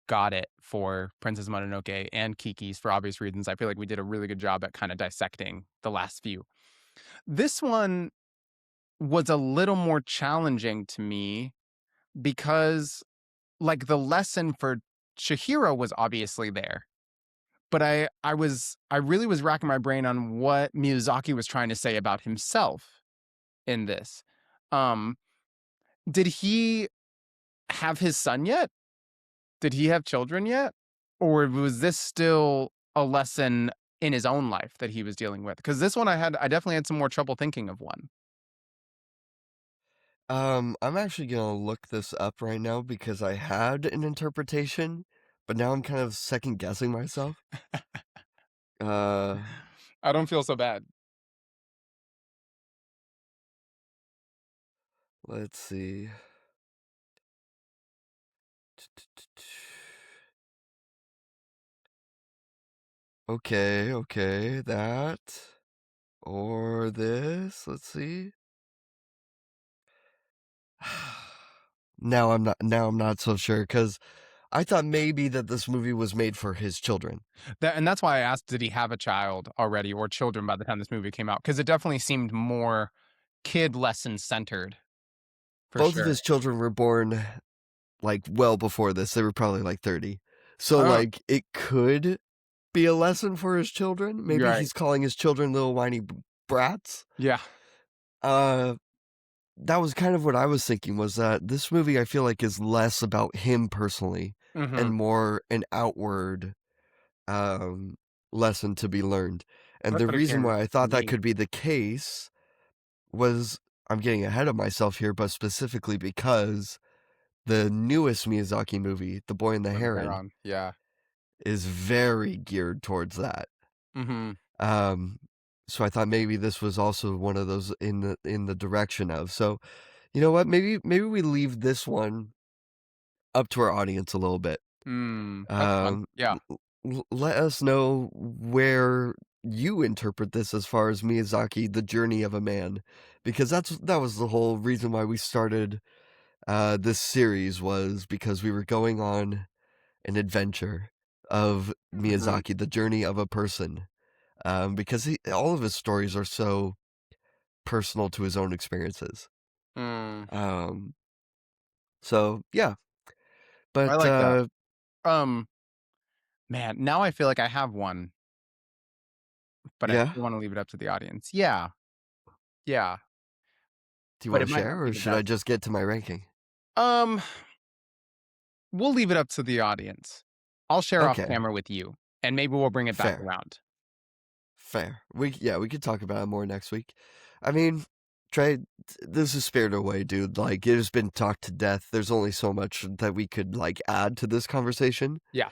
got it for Princess Mononoke and Kiki's for obvious reasons. I feel like we did a really good job at kind of dissecting the last few. This one was a little more challenging to me because, like, the lesson for Chihiro was obviously there. But I really was racking my brain on what Miyazaki was trying to say about himself in this. Um, did he have his son yet? Did he have children yet? Or was this still a lesson in his own life that he was dealing with? Because this one I definitely had some more trouble thinking of one. I'm actually going to look this up right now because I had an interpretation, but now I'm kind of second guessing myself. Uh, I don't feel so bad. let's see. Okay, okay, that or this. Let's see. Now I'm not so sure cuz I thought maybe that this movie was made for his children. And that's why I asked, did he have a child already or children by the time this movie came out? Because it definitely seemed more kid lesson centered for Both of sure. his children were born like well before this. They were probably like 30. So Oh, like it could be a lesson for his children. you're Maybe right. he's calling his children little whiny brats. Yeah. Uh that was kind of what I was thinking was that this movie I feel like is less about him personally Hmm. and more an outward um lesson to be learned. And That's the what it reason came why I to thought that me. could be the case was I'm getting ahead of myself here, but specifically because the newest Miyazaki movie, The Boy and the With the Heron, Heron. Yeah. is very geared towards that. Hmm. Um, so I thought maybe this was also one of those in the direction of. So, you know what? Maybe we leave this one up to our audience a little bit. Mm, that's fun. Yeah. Let us know where you interpret this as far as Miyazaki, the journey of a man, because that was the whole reason why we started this series was because we were going on an adventure of Hmm. Miyazaki, the journey of a person, because all of his stories are so personal to his own experiences. Mm, Um, so yeah, I but like that. Um, Man, now I feel like I have one, but I yeah, still want to leave it up to the audience. Yeah. Yeah. do you But want it to might share not be or the should I best. just get to my ranking? Um, we'll leave it up to the audience. I'll share off Okay, camera with you, and maybe we'll bring it back fair, around. fair. We could talk about it more next week. I mean, Trey, this is Spirited Away, dude. Like, it has been talked to death. There's only so much that we could, like, add to this conversation. Yeah.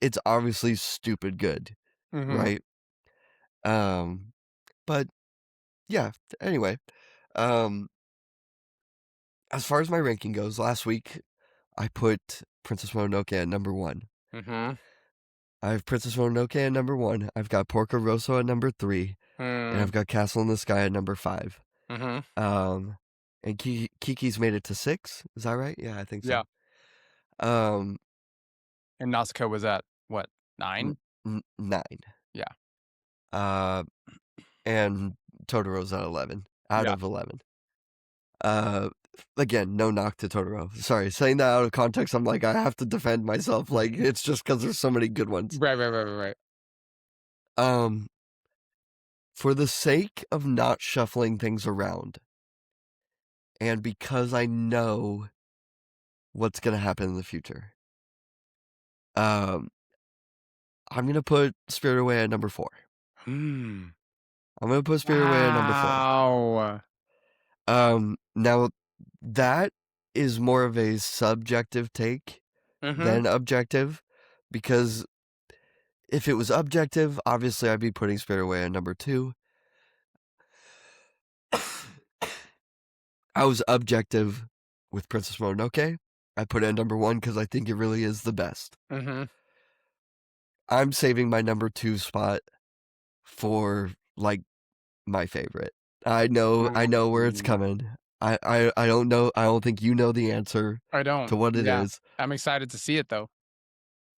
It's obviously stupid good, Mm-hmm. right? Um, but yeah, anyway. Um, as far as my ranking goes, last week I put Princess Mononoke at number 1. Mm-hmm. I have Princess Mononoke at number 1. I've got Porco Rosso at number 3, and I've got Castle in the Sky at number 5. Mm-hmm. Um, and Kiki's made it to 6. Is that right? Yeah, I think so. Yeah. Um, And Nausicaa was at what, 9? 9. Yeah. Uh, and Totoro's at 11 out Yeah. of 11. Uh, again, no knock to Totoro. Sorry, saying that out of context, I'm like, I have to defend myself. Like, it's just because there's so many good ones. Right. Um, for the sake of not shuffling things around, and because I know what's gonna happen in the future, um, I'm gonna put Spirit Away at number 4. Mm. I'm gonna put Spirit Away at number 4. Wow. Now that is more of a subjective take Mm-hmm. than objective, because if it was objective, obviously I'd be putting Spirit Away at number 2. I was objective with Princess Mononoke. I put it at number 1 because I think it really is the best. Mm-hmm. I'm saving my number 2 spot for, like, my favorite. I know where it's coming. I don't know. I don't think you know the answer I don't. to what it Yeah. is, I'm excited to see it though.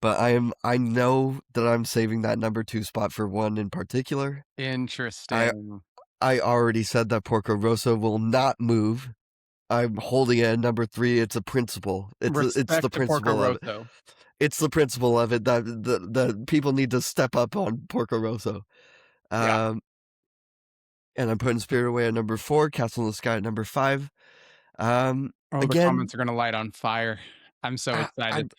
but I know that I'm saving that number 2 spot for one in particular. I Interesting. I already said that Porco Rosso will not move. I'm holding it at number 3. It's a principle. It's the Respect to Porco principle of it. Rosso. It's the principle of it that the people need to step up on Porco Rosso. Yeah. Um, and I'm putting Spirit Away at number 4, Castle in the Sky at number 5. Oh, the Again, comments are gonna light on fire. I'm so I, excited. I'd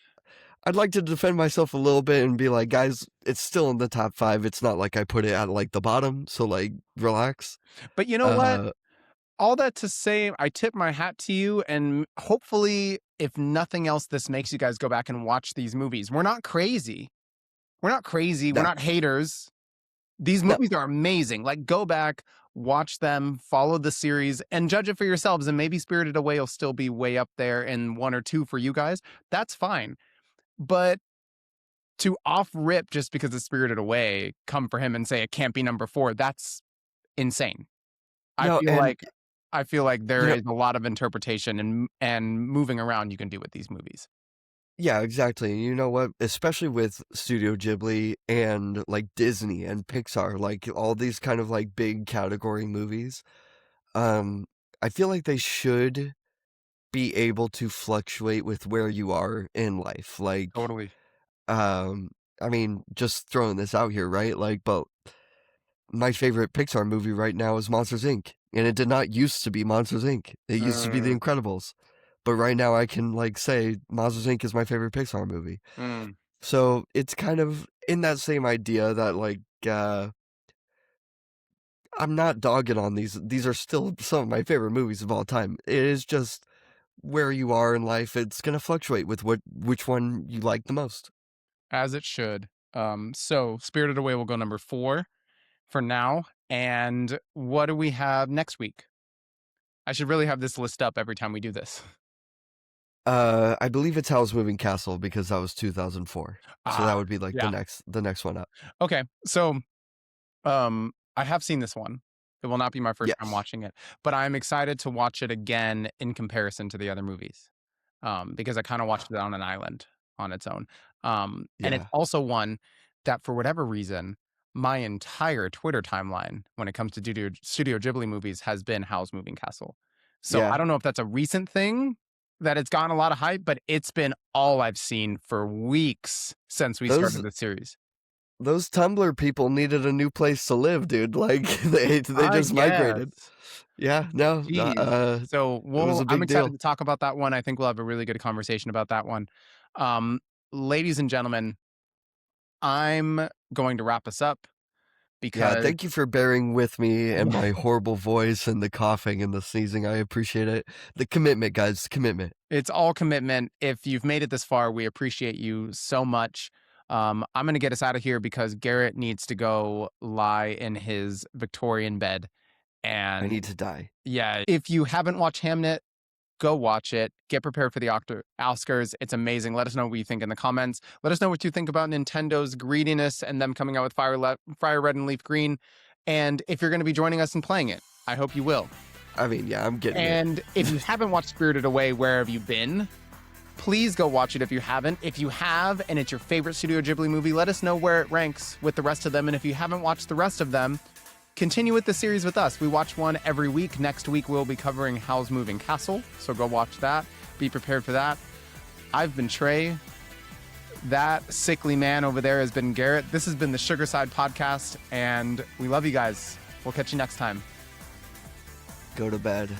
I'd like to defend myself a little bit and be like, guys, it's still in the top 5. It's not like I put it at like the bottom, so like relax. But you know what? Uh, All that to say, I tip my hat to you, and hopefully, if nothing else, this makes you guys go back and watch these movies. We're not crazy. We're not crazy. We're no, not haters. These no, movies are amazing. Like, go back, watch them, follow the series, and judge it for yourselves. And maybe Spirited Away will still be way up there in 1 or 2 for you guys. That's fine. But to off rip just because it's Spirited Away, come for him and say it can't be number 4, that's insane. I no, feel and like I feel like you there know, is a lot of interpretation and moving around you can do with these movies. yeah, exactly. You know what? Especially with Studio Ghibli and like Disney and Pixar, like all these kind of like big category movies. Um, I feel like they should be able to fluctuate with where you are in life. Like, Totally. um, I mean, just throwing this out here, right? Like, but my favorite Pixar movie right now is Monsters Inc. And it did not used to be Monsters Inc. It used to be The Mm, Incredibles. But right now I can like say Monsters Inc. is my favorite Pixar movie. mm. So it's kind of in that same idea that like I'm not dogging on these. These are still some of my favorite movies of all time. It is just where you are in life. It's gonna fluctuate with which one you like the most. As it should. So Spirited Away will go number 4 for now. And what do we have next week? I should really have this list up every time we do this. I believe it's Howl's Moving Castle because that was 2004. So that Ah, would be like yeah. the next one up. Okay. So I have seen this one. It will not be my first time Yes. watching it, but I'm excited to watch it again in comparison to the other movies. Because I kind of watched it on an island on its own. And it's Yeah. also one that, for whatever reason, my entire Twitter timeline when it comes to Studio Ghibli movies has been Howl's Moving Castle. So I Yeah. don't know if that's a recent thing that it's gotten a lot of hype, but it's been all I've seen for weeks since we started Those the series. those Tumblr people needed a new place to live, dude. Like they I just migrated. guess. Yeah, no, Jeez. So it was a I'm big excited deal. to talk about that one. I think we'll have a really good conversation about that one. Um, ladies and gentlemen, I'm going to wrap us up. Yeah, because thank you for bearing with me and my horrible voice and the coughing and the sneezing. I appreciate it. The commitment, guys, commitment. it's all commitment. If you've made it this far, we appreciate you so much. I'm going to get us out of here because Garrett needs to go lie in his Victorian bed. I And need to die. yeah, if you haven't watched Hamnet, go watch it. Get prepared for the Oscars. It's amazing. Let us know what you think in the comments. Let us know what you think about Nintendo's greediness and them coming out with FireRed and LeafGreen. And if you're going to be joining us and playing it, I hope you will. I mean, yeah, I'm getting it. And if you haven't watched Spirited Away, where have you been? Please go watch it if you haven't. If you have, and it's your favorite Studio Ghibli movie, let us know where it ranks with the rest of them. And if you haven't watched the rest of them, continue with the series with us. We watch one every week. Next week, we'll be covering Howl's Moving Castle. So go watch that. Be prepared for that. I've been Trey. That sickly man over there has been Garrett. This has been the Sugar Side Podcast, and we love you guys. We'll catch you next time. Go to bed.